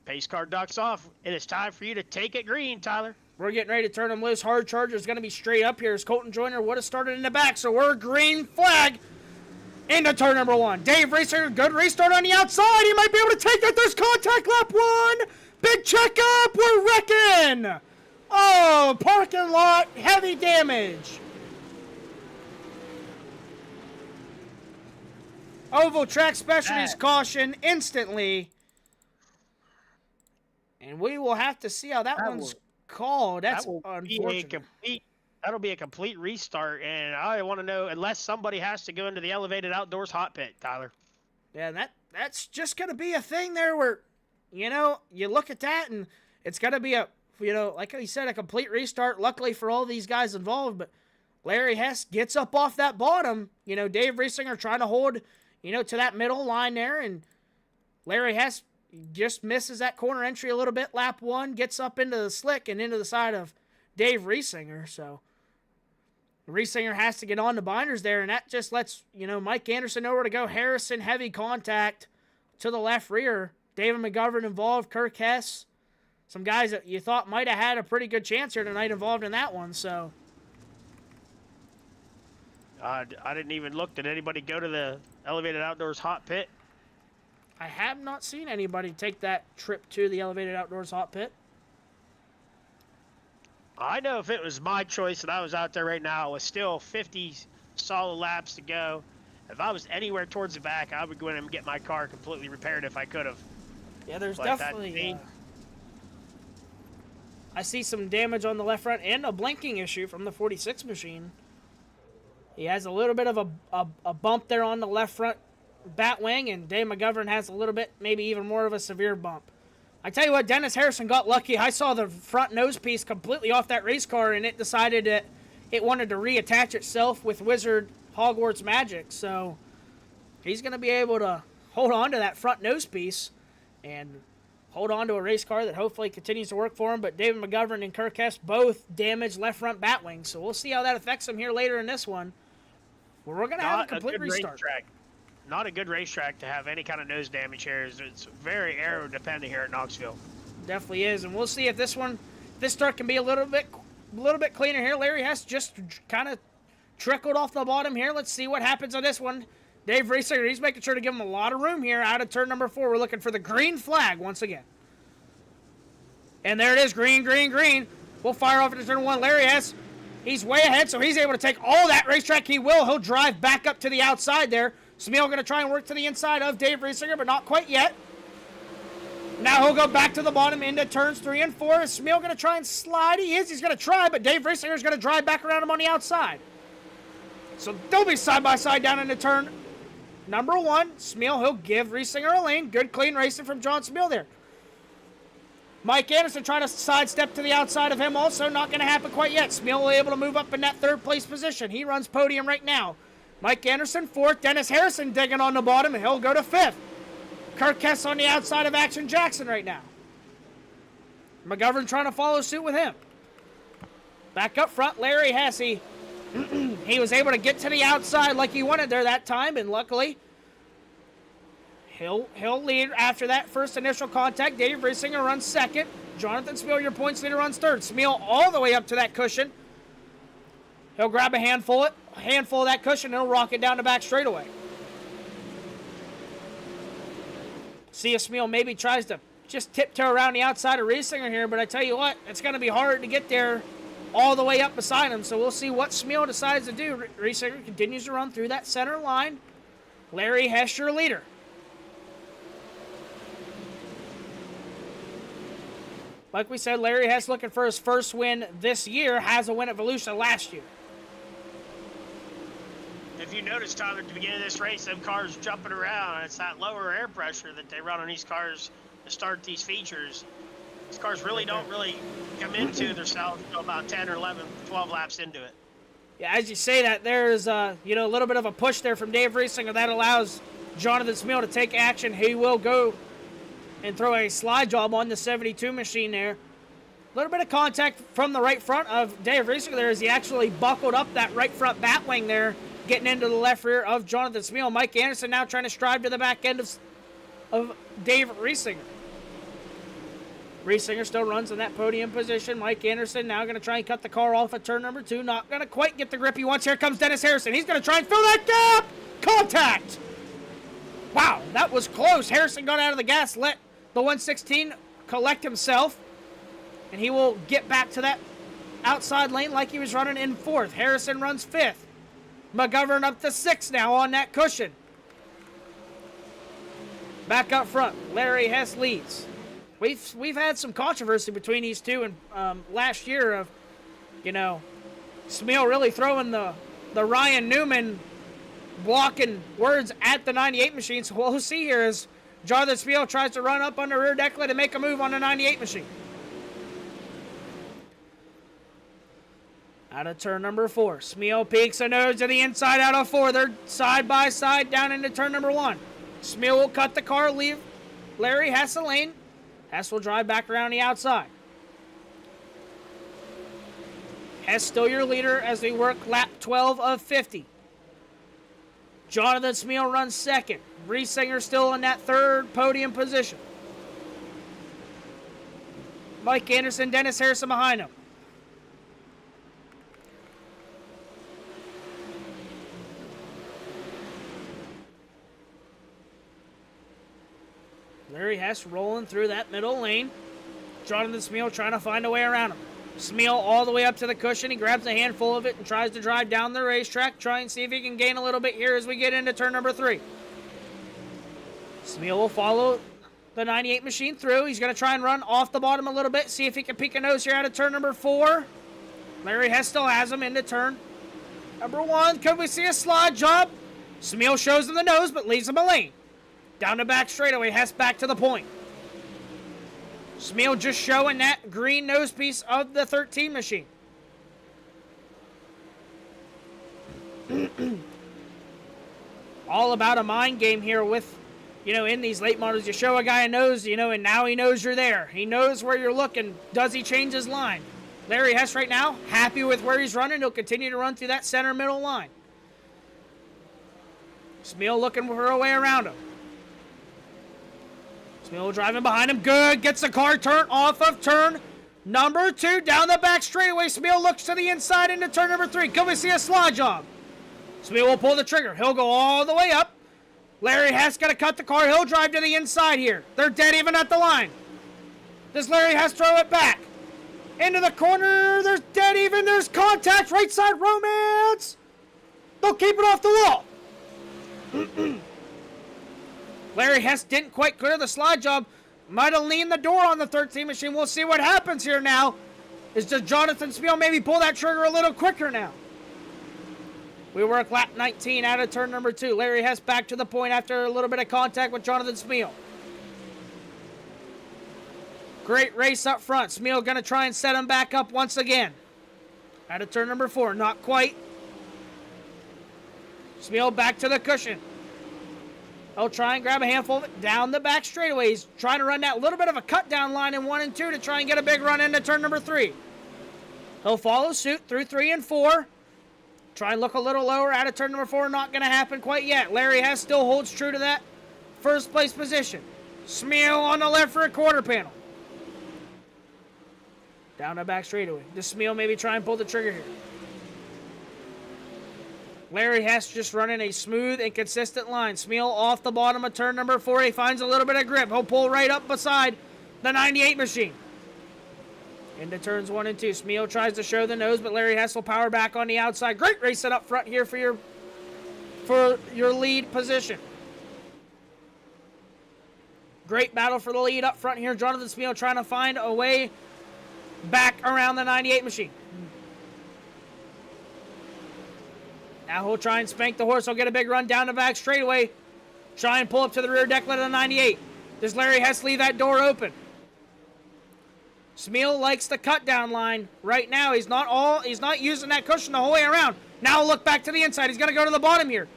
Pace car ducks off, and it's time for you to take it green, Tyler.
We're getting ready to turn them loose. Hard Charger is going to be straight up here as Colton Joyner would have started in the back, so we're green flag into turn number 1. Dave Riesinger, good restart on the outside. He might be able to take it. There's contact, lap 1. Big checkup. We're wrecking. Oh, parking lot, heavy damage. Oval Track Specialties caution instantly. And we will have to see how that one's called. That's unfortunate.
That'll be a complete restart, and I want to know, unless somebody has to go into the elevated outdoors hot pit, Tyler.
Yeah, that's just going to be a thing there where, you look at that, and it's going to be like I said, a complete restart, luckily for all these guys involved, but Larry Hess gets up off that bottom. Dave Riesinger trying to hold, to that middle line there, and Larry Hess just misses that corner entry a little bit. Lap 1, gets up into the slick and into the side of Dave Riesinger, so Riesinger has to get on the binders there, and that just lets, Mike Anderson know where to go. Harrison, heavy contact to the left rear. David McGovern involved, Kirk Hess. Some guys that you thought might have had a pretty good chance here tonight involved in that one, so.
I didn't even look. Did anybody go to the Elevated Outdoors hot pit?
I have not seen anybody take that trip to the Elevated Outdoors hot pit.
I know if it was my choice and I was out there right now with still 50 solid laps to go, if I was anywhere towards the back, I would go in and get my car completely repaired if I could have.
Yeah, there's
But
definitely... I see some damage on the left front and a blinking issue from the 46 machine. He has a little bit of a bump there on the left front bat wing, and Dave McGovern has a little bit, maybe even more of a severe bump. I tell you what, Dennis Harrison got lucky. I saw the front nose piece completely off that race car, and it decided that it wanted to reattach itself with Wizard Hogwarts magic. So he's going to be able to hold on to that front nose piece and hold on to a race car that hopefully continues to work for him. But David McGovern and Kirk Hess both damaged left front bat wings. So we'll see how that affects him here later in this one, where we're going to have a complete restart.
Racetrack. Not a good racetrack to have any kind of nose damage here. It's very aero dependent here at Knoxville.
Definitely is, and we'll see if this start can be a little bit cleaner here. Larry Hess just kind of trickled off the bottom here. Let's see what happens on this one. Dave Riesinger, he's making sure to give him a lot of room here out of turn number 4. We're looking for the green flag once again. And there it is, green, green, green. We'll fire off into turn 1. Larry Hess, he's way ahead, so he's able to take all that racetrack. He'll drive back up to the outside there. Smeel going to try and work to the inside of Dave Riesinger, but not quite yet. Now he'll go back to the bottom into turns 3 and 4. Is Smeel going to try and slide? He is. He's going to try, but Dave Riesinger is going to drive back around him on the outside. So they'll be side by side down into turn number 1. Smeel, he'll give Riesinger a lane. Good, clean racing from John Smeel there. Mike Anderson trying to sidestep to the outside of him also. Not going to happen quite yet. Smeel will be able to move up in that 3rd place position. He runs podium right now. Mike Anderson 4th. Dennis Harrison digging on the bottom, and he'll go to 5th. Kirk Hess on the outside of Action Jackson right now. McGovern trying to follow suit with him. Back up front, Larry Hess. He was able to get to the outside like he wanted there that time, and luckily he'll lead after that first initial contact. Dave Riesinger runs 2nd. Jonathan Smeel, your points leader, runs 3rd. Smeel all the way up to that cushion. He'll grab a handful of that cushion, and he'll rock it down the back straightaway. See if Smeel maybe tries to just tiptoe around the outside of Riesinger here, but I tell you what, it's going to be hard to get there all the way up beside him, so we'll see what Smeel decides to do. Riesinger continues to run through that center line. Larry Hess, your leader. Like we said, Larry Hess looking for his first win this year, has a win at Volusia last year.
If you notice, Tom, at the beginning of this race, them cars jumping around, it's that lower air pressure that they run on these cars to start these features. These cars really don't come into themselves until about 10 or 11, 12 laps into it.
Yeah, as you say that, there's a little bit of a push there from Dave Riesinger that allows Jonathan Smeel to take action. He will go and throw a slide job on the 72 machine there. A little bit of contact from the right front of Dave Riesinger there as he actually buckled up that right front bat wing there, getting into the left rear of Jonathan Smeel. Mike Anderson now trying to strive to the back end of Dave Riesinger. Riesinger still runs in that podium position. Mike Anderson now going to try and cut the car off at turn number 2. Not going to quite get the grip he wants. Here comes Dennis Harrison. He's going to try and fill that gap. Contact. Wow, that was close. Harrison got out of the gas, let the 116 collect himself, and he will get back to that outside lane like he was running in 4th. Harrison runs 5th. McGovern up to 6th now on that cushion. Back up front, Larry Hess leads. We've had some controversy between these two, and last year of, Smeel really throwing the Ryan Newman blocking words at the 98 machine. So what we'll see here is Jonathan Smeel tries to run up on the rear decklet and make a move on the 98 machine. Out of turn number 4. Smeel peeks a nose to the inside out of 4. They're side by side down into turn number 1. Smeel will cut the car, leave Larry Hess a lane. Hess will drive back around the outside. Hess still your leader as we work lap 12 of 50. Jonathan Smeal runs second. Riesinger still in that third podium position. Mike Anderson, Dennis Harrison behind him. Larry Hess rolling through that middle lane. Jonathan Smeal trying to find a way around him. Smeal all the way up to the cushion. He grabs a handful of it and tries to drive down the racetrack. Try and see if he can gain a little bit here as we get into turn number 3. Smeal will follow the 98 machine through. He's going to try and run off the bottom a little bit. See if he can peek a nose here out of turn number 4. Larry Hess still has him into turn number 1. Could we see a slide job? Smeal shows him the nose but leaves him a lane. Down the back straightaway. Hess back to the point. Smeal just showing that green nose piece of the 13 machine. All about a mind game here with, in these late models. You show a guy a nose, and now he knows you're there. He knows where you're looking. Does he change his line? Larry Hess right now, happy with where he's running. He'll continue to run through that center middle line. Smeal looking for a way around him. Smeal driving behind him. Good. Gets the car turned off of turn number 2. Down the back straightaway. Smeal looks to the inside into turn number 3. Can we see a slide job? Smeal will pull the trigger. He'll go all the way up. Larry Hess got to cut the car. He'll drive to the inside here. They're dead even at the line. Does Larry Hess throw it back? Into the corner. There's dead even. There's contact. Right side romance. They'll keep it off the wall. Larry Hess didn't quite clear the slide job. Might have leaned the door on the 13 machine. We'll see what happens here now. Does Jonathan Smeal maybe pull that trigger a little quicker now? We work lap 19 out of turn number 2. Larry Hess back to the point after a little bit of contact with Jonathan Smeal. Great race up front. Smeal going to try and set him back up once again. Out of turn number 4. Not quite. Smeal back to the cushion. He'll try and grab a handful of it down the back straightaway. He's trying to run that little bit of a cut down line in 1 and 2 to try and get a big run into turn number 3. He'll follow suit through 3 and 4. Try and look a little lower out of turn number 4. Not going to happen quite yet. Larry Hess still holds true to that first place position. Smeal on the left for a quarter panel. Down the back straightaway. Does Smeal maybe try and pull the trigger here? Larry Hess just running a smooth and consistent line. Smeal off the bottom of turn number 4. He finds a little bit of grip. He'll pull right up beside the 98 machine. Into turns 1 and 2. Smeal tries to show the nose, but Larry Hess will power back on the outside. Great racing up front here for your lead position. Great battle for the lead up front here. Jonathan Smeal trying to find a way back around the 98 machine. Now he'll try and spank the horse. He'll get a big run down the back straightaway. Try and pull up to the rear deck lid of the 98. Does Larry Hess leave that door open? Smeal likes the cut down line. Right now, he's not using that cushion the whole way around. Now he'll look back to the inside. He's going to go to the bottom here.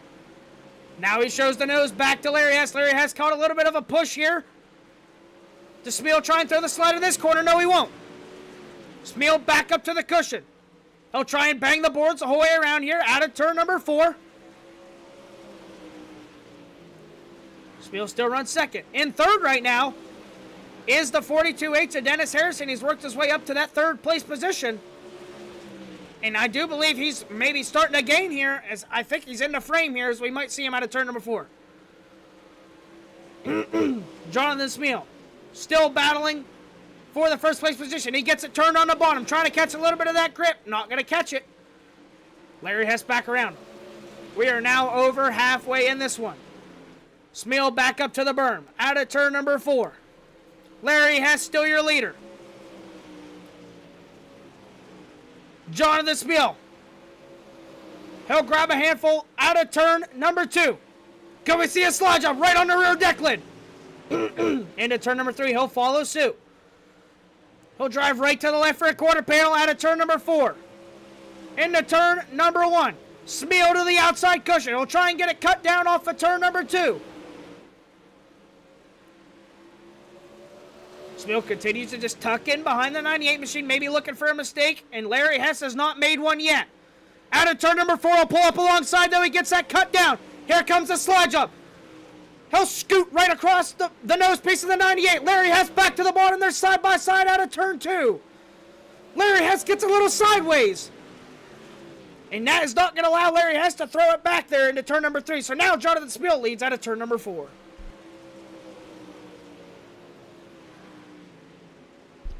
Now he shows the nose back to Larry Hess. Larry Hess caught a little bit of a push here. Does Smeal try and throw the slide in this corner? No, he won't. Smeal back up to the cushion. He'll try and bang the boards the whole way around here out of turn number 4. Smeal still runs second. In third right now is the 42H of Dennis Harrison. He's worked his way up to that third place position. And I do believe he's maybe starting to gain here, as I think he's in the frame here, as we might see him out of turn number 4. Jonathan Smeal still battling for the first place position. He gets it turned on the bottom, trying to catch a little bit of that grip. Not going to catch it. Larry Hess back around. We are now over halfway in this one. Smeal back up to the berm. Out of turn number 4. Larry Hess still your leader. Jonathan Smeal. He'll grab a handful out of turn number 2. Can we see a slide job right on the rear deck lid? Into turn number 3. He'll follow suit. He'll drive right to the left for a quarter panel out of turn number 4. Into turn number 1. Smeal to the outside cushion. He'll try and get it cut down off of turn number 2. Spiel continues to just tuck in behind the 98 machine, maybe looking for a mistake, and Larry Hess has not made one yet. Out of turn number 4, he'll pull up alongside, though. He gets that cut down. Here comes the slide jump. He'll scoot right across the nose piece of the 98. Larry Hess back to the bottom. They're side by side out of turn 2. Larry Hess gets a little sideways. And that is not going to allow Larry Hess to throw it back there into turn number 3. So now Jonathan Spiel leads out of turn number 4.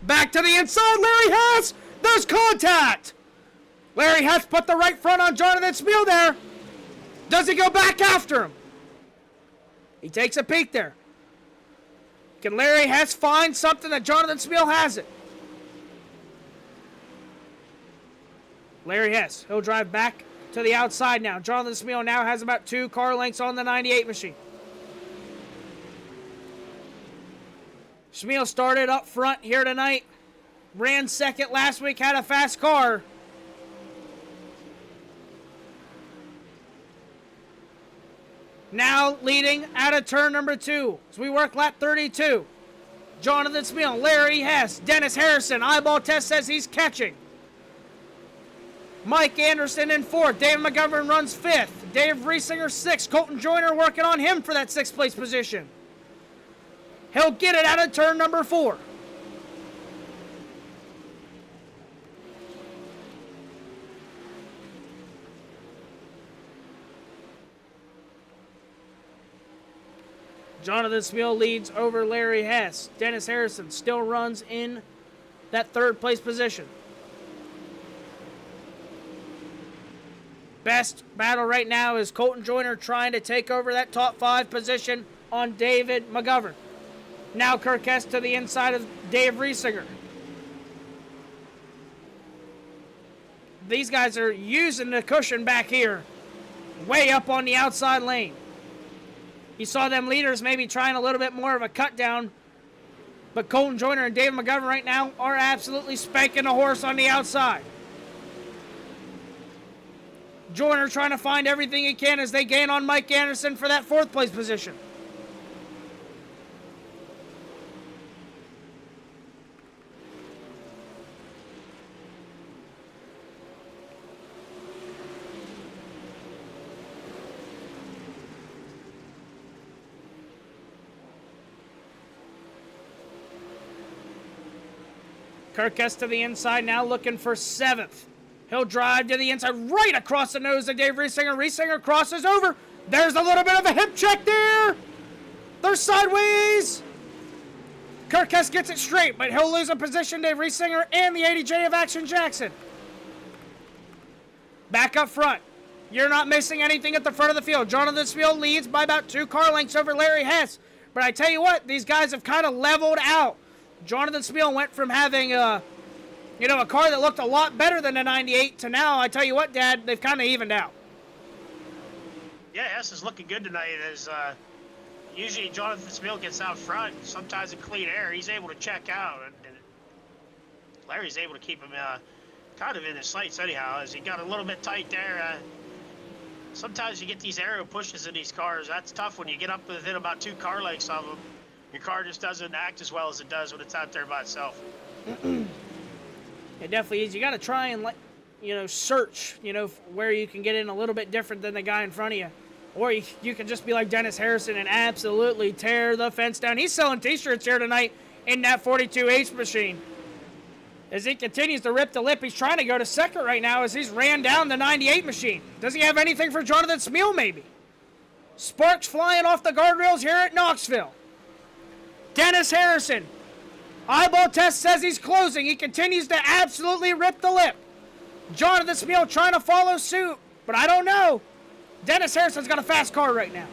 Back to the inside, Larry Hess! There's contact! Larry Hess put the right front on Jonathan Spiel there. Does he go back after him? He takes a peek there. Can Larry Hess find something that Jonathan Spiel hasn't? Larry Hess, he'll drive back to the outside now. Jonathan Spiel now has about 2 car lengths on the 98 machine. Spiel started up front here tonight. Ran second last week, had a fast car. Now leading out of turn number 2 as we work lap 32. Jonathan Spiel, Larry Hess, Dennis Harrison. Eyeball test says he's catching. Mike Anderson in 4th. Dave McGovern runs 5th. Dave Riesinger 6th. Colton Joyner working on him for that 6th place position. He'll get it out of turn number 4. Jonathan Spiel leads over Larry Hess. Dennis Harrison still runs in that 3rd place position. Best battle right now is Colton Joyner trying to take over that top 5 position on David McGovern. Now Kirk Hess to the inside of Dave Riesinger. These guys are using the cushion back here, way up on the outside lane. You saw them leaders maybe trying a little bit more of a cut down, but Colton Joyner and Dave McGovern right now are absolutely spanking the horse on the outside. Joyner trying to find everything he can as they gain on Mike Anderson for that 4th place position. Kirk Hess to the inside now looking for 7th. He'll drive to the inside right across the nose of Dave Riesinger. Riesinger crosses over. There's a little bit of a hip check there. They're sideways. Kirk Hess gets it straight, but he'll lose a position. Dave Riesinger and the 80J of Action Jackson. Back up front. You're not missing anything at the front of the field. Jonathan Spiel leads by about 2 car lengths over Larry Hess. But I tell you what, these guys have kind of leveled out. Jonathan Spiel went from having a car that looked a lot better than the 98 to now, I tell you what, Dad, they've kind of evened out.
Yeah, Hess is looking good tonight. As usually Jonathan Spiel gets out front, sometimes in clean air, he's able to check out, and Larry's able to keep him kind of in his sights anyhow, as he got a little bit tight there. Sometimes you get these aero pushes in these cars. That's tough when you get up within about 2 car lengths of them. Your car just doesn't act as well as it does when it's out there by itself.
It definitely is. You got to try and, search, where you can get in a little bit different than the guy in front of you. Or you can just be like Dennis Harrison and absolutely tear the fence down. He's selling T-shirts here tonight in that 42H machine. As he continues to rip the lip, he's trying to go to second right now as he's ran down the 98 machine. Does he have anything for Jonathan Spiel, maybe? Sparks flying off the guardrails here at Knoxville. Dennis Harrison. Eyeball test says he's closing. He continues to absolutely rip the lip. Jonathan Spiel trying to follow suit, but I don't know. Dennis Harrison's got a fast car right now.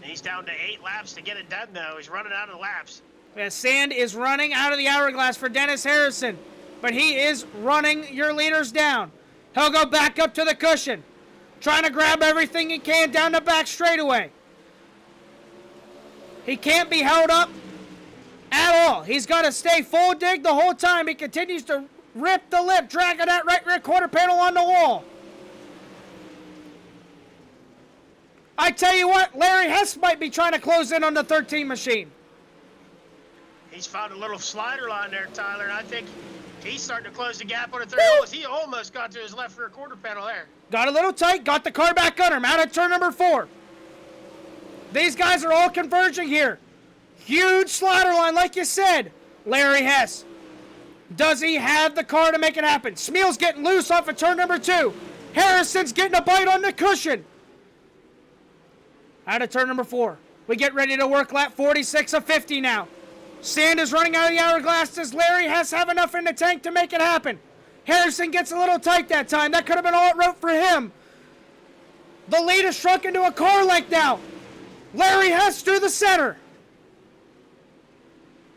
He's down to 8 laps to get it done, though. He's running out of laps.
Sand is running out of the hourglass for Dennis Harrison, but he is running your leaders down. He'll go back up to the cushion, trying to grab everything he can down the back straightaway. He can't be held up at all. He's got to stay full dig the whole time. He continues to rip the lip, dragging that right rear quarter panel on the wall. I tell you what, Larry Hess might be trying to close in on the 13 machine.
He's found a little slider line there, Tyler, and I think he's starting to close the gap on the third hole. He almost got to his left rear quarter panel there.
Got a little tight, got the car back under him, out of turn number 4. These guys are all converging here. Huge slider line, like you said. Larry Hess. Does he have the car to make it happen? Smeal's getting loose off of turn number 2. Harrison's getting a bite on the cushion. Out of turn number 4. We get ready to work lap 46 of 50 now. Sand is running out of the hourglass. Does Larry Hess have enough in the tank to make it happen? Harrison gets a little tight that time. That could have been all it wrote for him. The lead is shrunk into a car length now. Larry Hess through the center.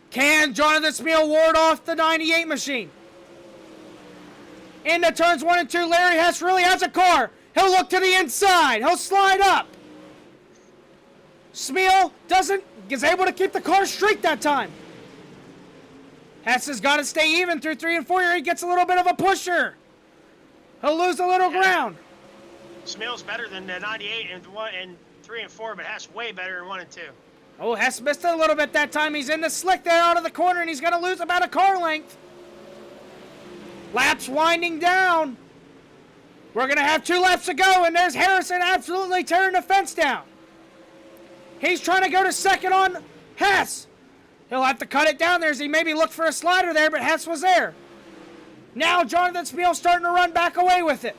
Can Jonathan Smeal ward off the 98 machine? Into turns 1 and 2, Larry Hess really has a car. He'll look to the inside. He'll slide up. Smeal is able to keep the car straight that time. Hess has got to stay even through 3 and 4 here. He gets a little bit of a pusher. He'll lose a little ground.
Smeal's better than the 98 and 3 and 4, but Hess way better in 1 and 2.
Oh, Hess missed it a little bit that time. He's in the slick there out of the corner, and he's going to lose about a car length. Laps winding down. We're going to have 2 laps to go, and there's Harrison absolutely tearing the fence down. He's trying to go to second on Hess. He'll have to cut it down there as he maybe looked for a slider there, but Hess was there. Now Jonathan Smeal starting to run back away with it.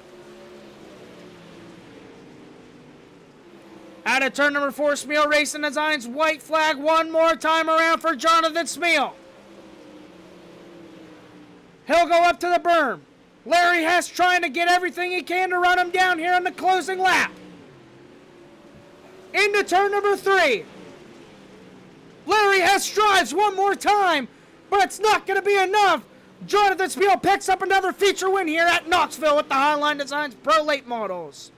Out of turn number 4, Smeal Racing Designs, white flag one more time around for Jonathan Smeal. He'll go up to the berm. Larry Hess trying to get everything he can to run him down here on the closing lap. Into turn number 3. Larry Hess drives one more time, but it's not going to be enough. Jonathan Smeal picks up another feature win here at Knoxville with the HighLine Designz Pro Late Models.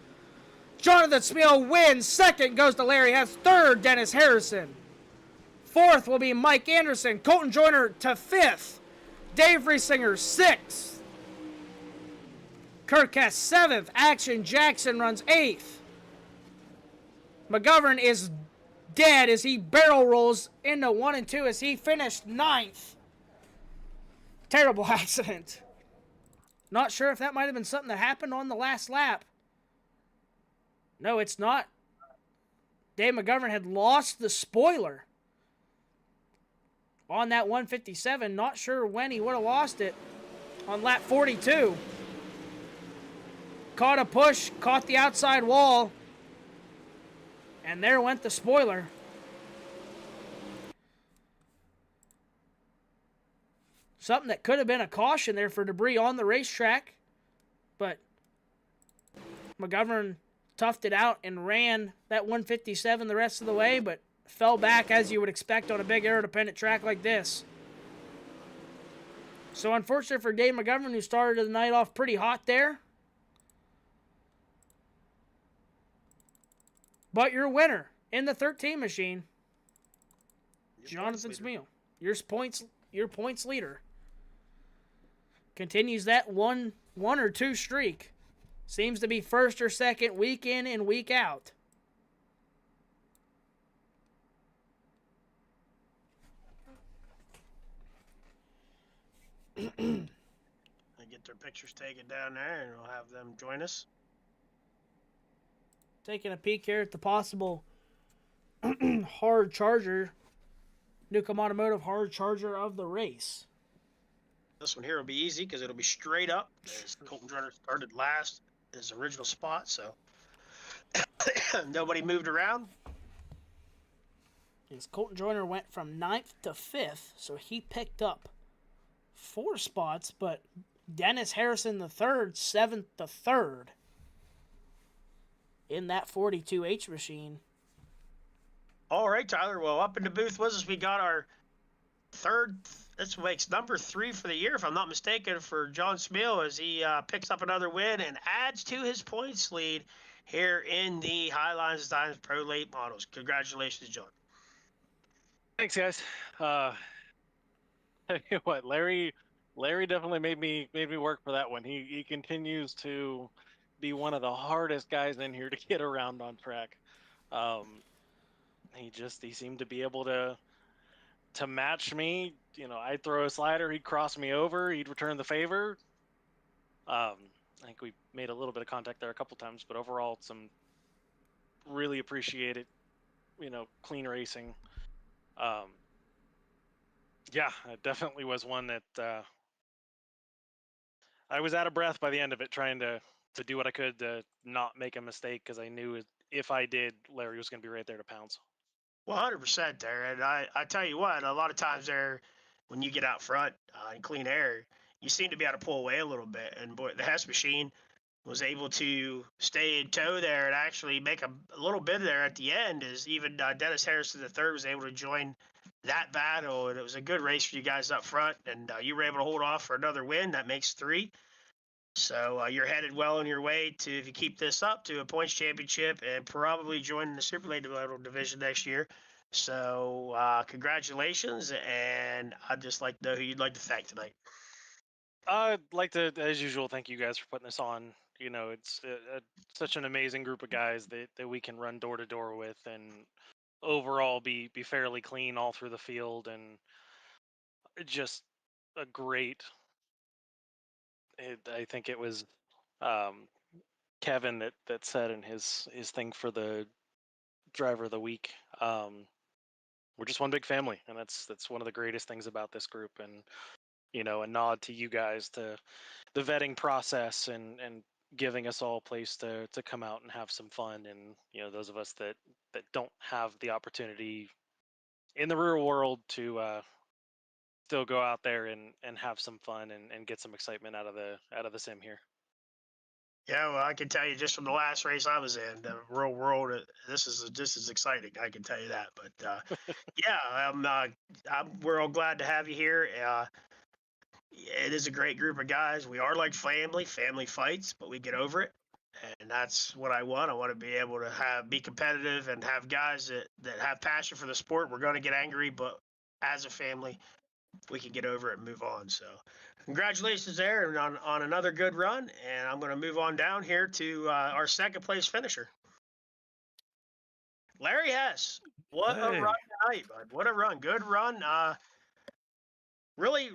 Jonathan Smeal wins. Second goes to Larry Hess. Third, Dennis Harrison. Fourth will be Mike Anderson. Colton Joyner to 5th. Dave Riesinger 6th. Kirk Hess 7th. Action Jackson runs 8th. McGovern is dead as he barrel rolls into 1 and 2 as he finished 9th. Terrible accident. Not sure if that might have been something that happened on the last lap. No, it's not. Dave McGovern had lost the spoiler on that 157. Not sure when he would have lost it on lap 42. Caught a push, caught the outside wall, and there went the spoiler. Something that could have been a caution there for debris on the racetrack, but McGovern toughed it out and ran that 157 the rest of the way, but fell back as you would expect on a big aero-dependent track like this. So unfortunate for Dave McGovern, who started the night off pretty hot there. But your winner in the 13 machine, Jonathan Smeal, your points leader, continues that one or two streak. Seems to be first or second week in and week out.
They get their pictures taken down there, and we'll have them join us.
Taking a peek here at the possible hard charger, Newcomb Automotive hard charger of the race.
This one here will be easy because it'll be straight up. As Colton Joyner started last, his original spot, so nobody moved around.
As Colton Joyner went from 9th to 5th, so he picked up 4 spots, but Dennis Harrison the third, 7th to 3rd in that 42H machine.
All right, Tyler. Well, up in the booth with us, we got our third. This makes number 3 for the year, if I'm not mistaken, for John Smeal as he picks up another win and adds to his points lead here in the HighLine Designz Pro Late Models. Congratulations, John.
Thanks, guys. Tell you what, Larry definitely made me work for that one. He continues to be one of the hardest guys in here to get around on track. He seemed to be able to to match me, you know, I'd throw a slider, he'd cross me over, he'd return the favor. I think we made a little bit of contact there a couple times, but overall, some really appreciated, you know, clean racing. Yeah, it definitely was one that I was out of breath by the end of it, trying to do what I could to not make a mistake, because I knew if I did, Larry was going to be right there to pounce.
100% there. And I tell you what, a lot of times there, when you get out front in clean air, you seem to be able to pull away a little bit. And boy, the Hess machine was able to stay in tow there and actually make a little bit there at the end, as even Dennis Harrison III was able to join that battle. And it was a good race for you guys up front. And you were able to hold off for another win. That makes 3. So you're headed well on your way to, if you keep this up, to a points championship and probably joining the Super Late Model division next year. So congratulations, and I'd just like to know who you'd like to thank tonight.
I'd like to, as usual, thank you guys for putting this on. You know, it's such an amazing group of guys that we can run door to door with, and overall be fairly clean all through the field, and just a great. I think it was Kevin that said in his thing for the driver of the week. We're just one big family, and that's one of the greatest things about this group. And you know, a nod to you guys, to the vetting process, and giving us all a place to come out and have some fun. And you know, those of us that don't have the opportunity in the real world to still go out there and have some fun and get some excitement out of the sim here.
Yeah, well, I can tell you just from the last race I was in, the real world, this is exciting. I can tell you that. But yeah, we're all glad to have you here. It is a great group of guys. We are like family. Family fights, but we get over it, and that's what I want. I want to be able to be competitive and have guys that have passion for the sport. We're going to get angry, but as a family, we can get over it and move on. So congratulations there, and on another good run. And I'm going to move on down here to our second place finisher, Larry Hess. What a run tonight, bud. What a run. Good run. Really,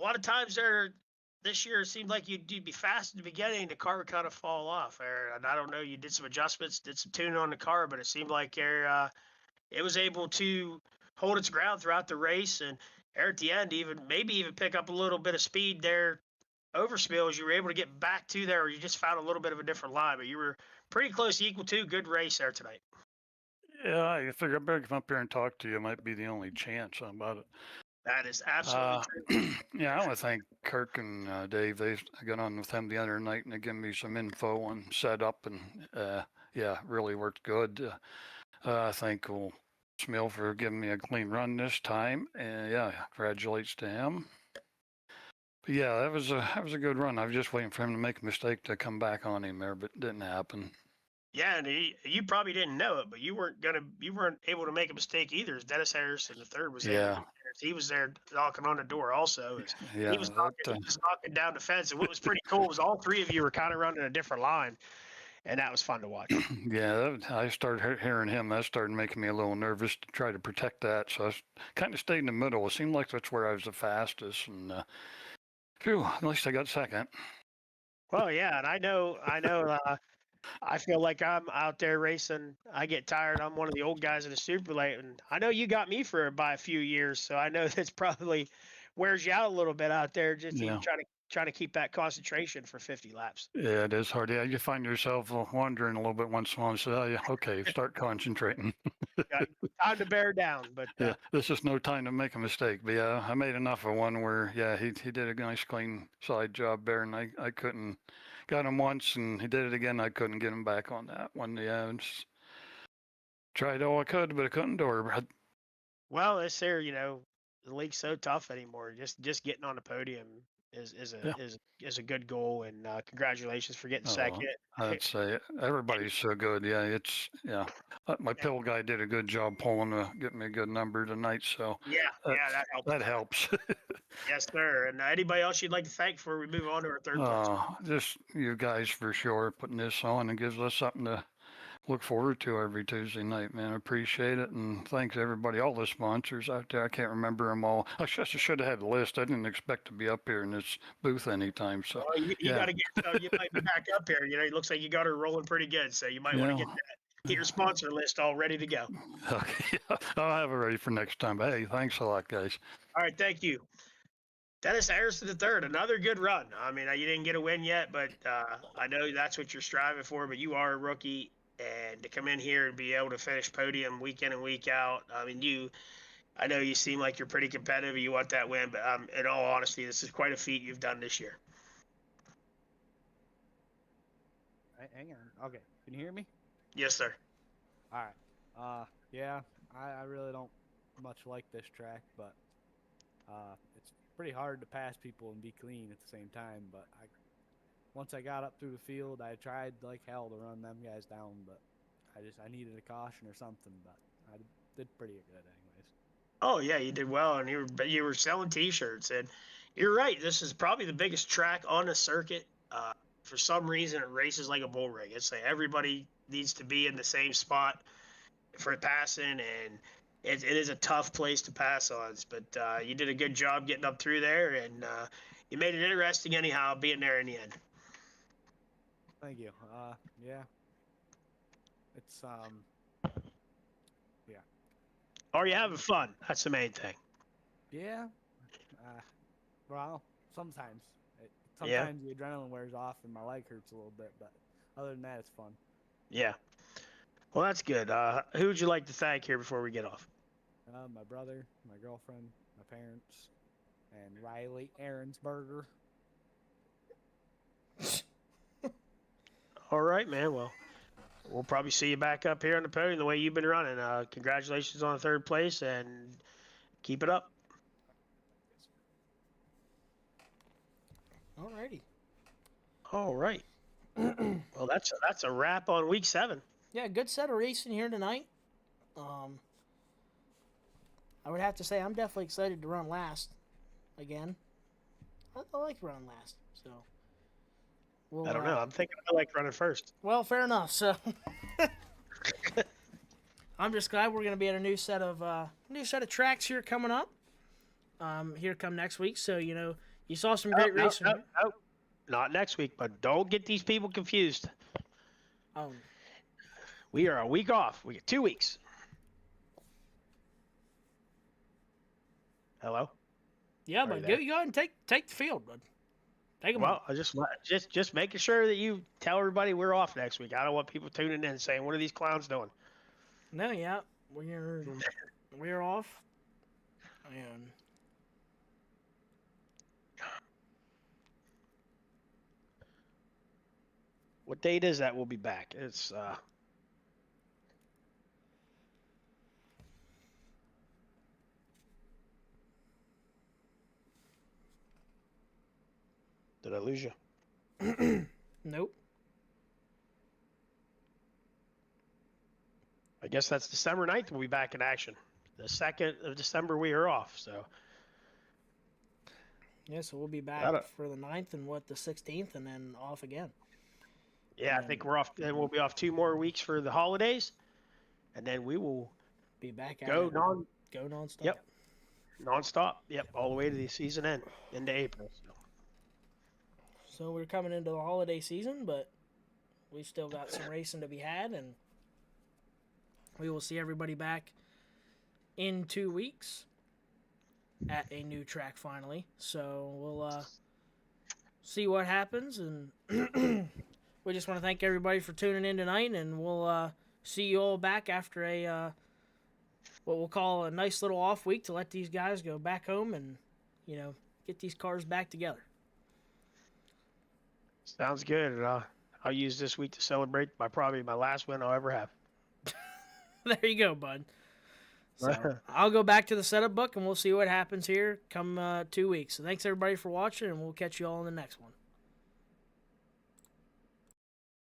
a lot of times there this year, it seemed like you'd be fast at the beginning, the car would kind of fall off. And I don't know, you did some adjustments, did some tuning on the car, but it seemed like it was able to hold its ground throughout the race. And there at the end, maybe even pick up a little bit of speed there over spills. You were able to get back to there, or you just found a little bit of a different line, but you were pretty close to equal to. Good race there tonight.
Yeah, I figured I better come up here and talk to you. It might be the only chance about it.
That is absolutely true.
Yeah, I want to thank Kirk and Dave. I got on with them the other night, and they gave me some info on setup, and yeah, really worked good. I thank old Smill for giving me a clean run this time, and yeah, congratulations to him. But yeah, that was a good run. I was just waiting for him to make a mistake to come back on him there, but it didn't happen.
Yeah, and you probably didn't know it, but you weren't able to make a mistake either. As Dennis Harrison III was there. He was there knocking on the door also.
Yeah,
he was knocking down the fence. And what was pretty cool was all 3 of you were kind of running a different line, and that was fun to watch.
Yeah, I started hearing him. That started making me a little nervous to try to protect that. So I kind of stayed in the middle. It seemed like that's where I was the fastest. And phew, at least I got second.
Well, yeah, and I know. I feel like I'm out there racing. I get tired. I'm one of the old guys in the super late, and I know you got me by a few years, so I know that's probably wears you out a little bit out there. Just trying to keep that concentration for 50 laps.
Yeah, it is hard. Yeah, you find yourself wandering a little bit once in a while. So, oh, yeah, okay, start concentrating.
Time to bear down, but
yeah, this is no time to make a mistake. But yeah, I made enough of one where he did a nice clean side job there, and I couldn't. Got him once, and he did it again. I couldn't get him back on that one. Yeah, just tried all I could, but I couldn't do it.
Well, this here, the league's so tough anymore. Just getting on the podium is a good goal, and congratulations for getting second.
I'd say everybody's so good. Yeah, my pill guy did a good job getting me a good number tonight. So
that helps.
That helps.
Yes, sir. And anybody else you'd like to thank before we move on to our third place?
Just you guys for sure putting this on and gives us something to look forward to every Tuesday night, man. I appreciate it, and thanks everybody, all the sponsors out there. I can't remember them all. I should have had a list. I didn't expect to be up here in this booth anytime. So
Well, you
yeah,
got to get. You might be back up here. You know, it looks like you got her rolling pretty good. So you might want to
yeah.
get your sponsor list all ready to go.
Okay, I'll have it ready for next time. But hey, thanks a lot, guys.
All right, thank you. Dennis Harrison III, another good run. I mean, you didn't get a win yet, but I know that's what you're striving for. But you are a rookie, and to come in here and be able to finish podium week in and week out. I mean, I know you seem like you're pretty competitive. You want that win, but in all honesty, this is quite a feat you've done this year.
Hang on. Okay, can you hear me?
Yes, sir.
All right. Yeah, I really don't much like this track, but it's pretty hard to pass people and be clean at the same time. But once I got up through the field, I tried like hell to run them guys down, but I needed a caution or something. But I did pretty good anyways.
Oh yeah, you did well, and you were selling T-shirts, and you're right. This is probably the biggest track on the circuit. For some reason, it races like a bull ring. It's like everybody needs to be in the same spot for passing, and it is a tough place to pass on. But you did a good job getting up through there, and you made it interesting anyhow, being there in the end.
Thank you. Yeah. It's yeah.
Are you having fun? That's the main thing.
Yeah. Well, sometimes.
Yeah.
Sometimes the adrenaline wears off and my leg hurts a little bit, but other than that, it's fun.
Yeah. Well, that's good. Who would you like to thank here before we get off?
My brother, my girlfriend, my parents, and Riley Aaronsberger.
All right, man. Well, we'll probably see you back up here on the podium the way you've been running. Congratulations on third place, and keep it up.
Alrighty.
All right. Well, that's a wrap on week 7.
Yeah, good set of racing here tonight. I would have to say I'm definitely excited to run last again. I like running last, so.
I don't know. I'm thinking I like running first.
Well, fair enough. So, I'm just glad we're going to be at a new set of tracks here coming up. Here come next week. So you saw some great racing.
No, not next week. But don't get these people confused. We are a week off. We get 2 weeks. Hello.
Yeah, but go ahead and take the field, bud. Take them.
Well, I just making sure that you tell everybody we're off next week. I don't want people tuning in saying, "What are these clowns doing?"
No, yeah, we're off, and
what date is that? We'll be back. It's Did I lose you?
Nope.
I guess that's December 9th. We'll be back in action. The 2nd of December, we are off. So.
Yeah, so we'll be back for the 9th and the 16th, and then off again.
Yeah, I think we're off. Then we'll be off 2 more weeks for the holidays, and then we will
be back.
Go
nonstop.
Yep. Nonstop. Yep. All the way to the season end, into April.
So we're coming into the holiday season, but we've still got some racing to be had, and we will see everybody back in 2 weeks at a new track finally. So we'll see what happens, and we just want to thank everybody for tuning in tonight, and we'll see you all back after a what we'll call a nice little off week to let these guys go back home and get these cars back together.
Sounds good. I'll use this week to celebrate probably my last win I'll ever have.
There you go, bud. So I'll go back to the setup book, and we'll see what happens here come 2 weeks. So thanks, everybody, for watching, and we'll catch you all in the next one.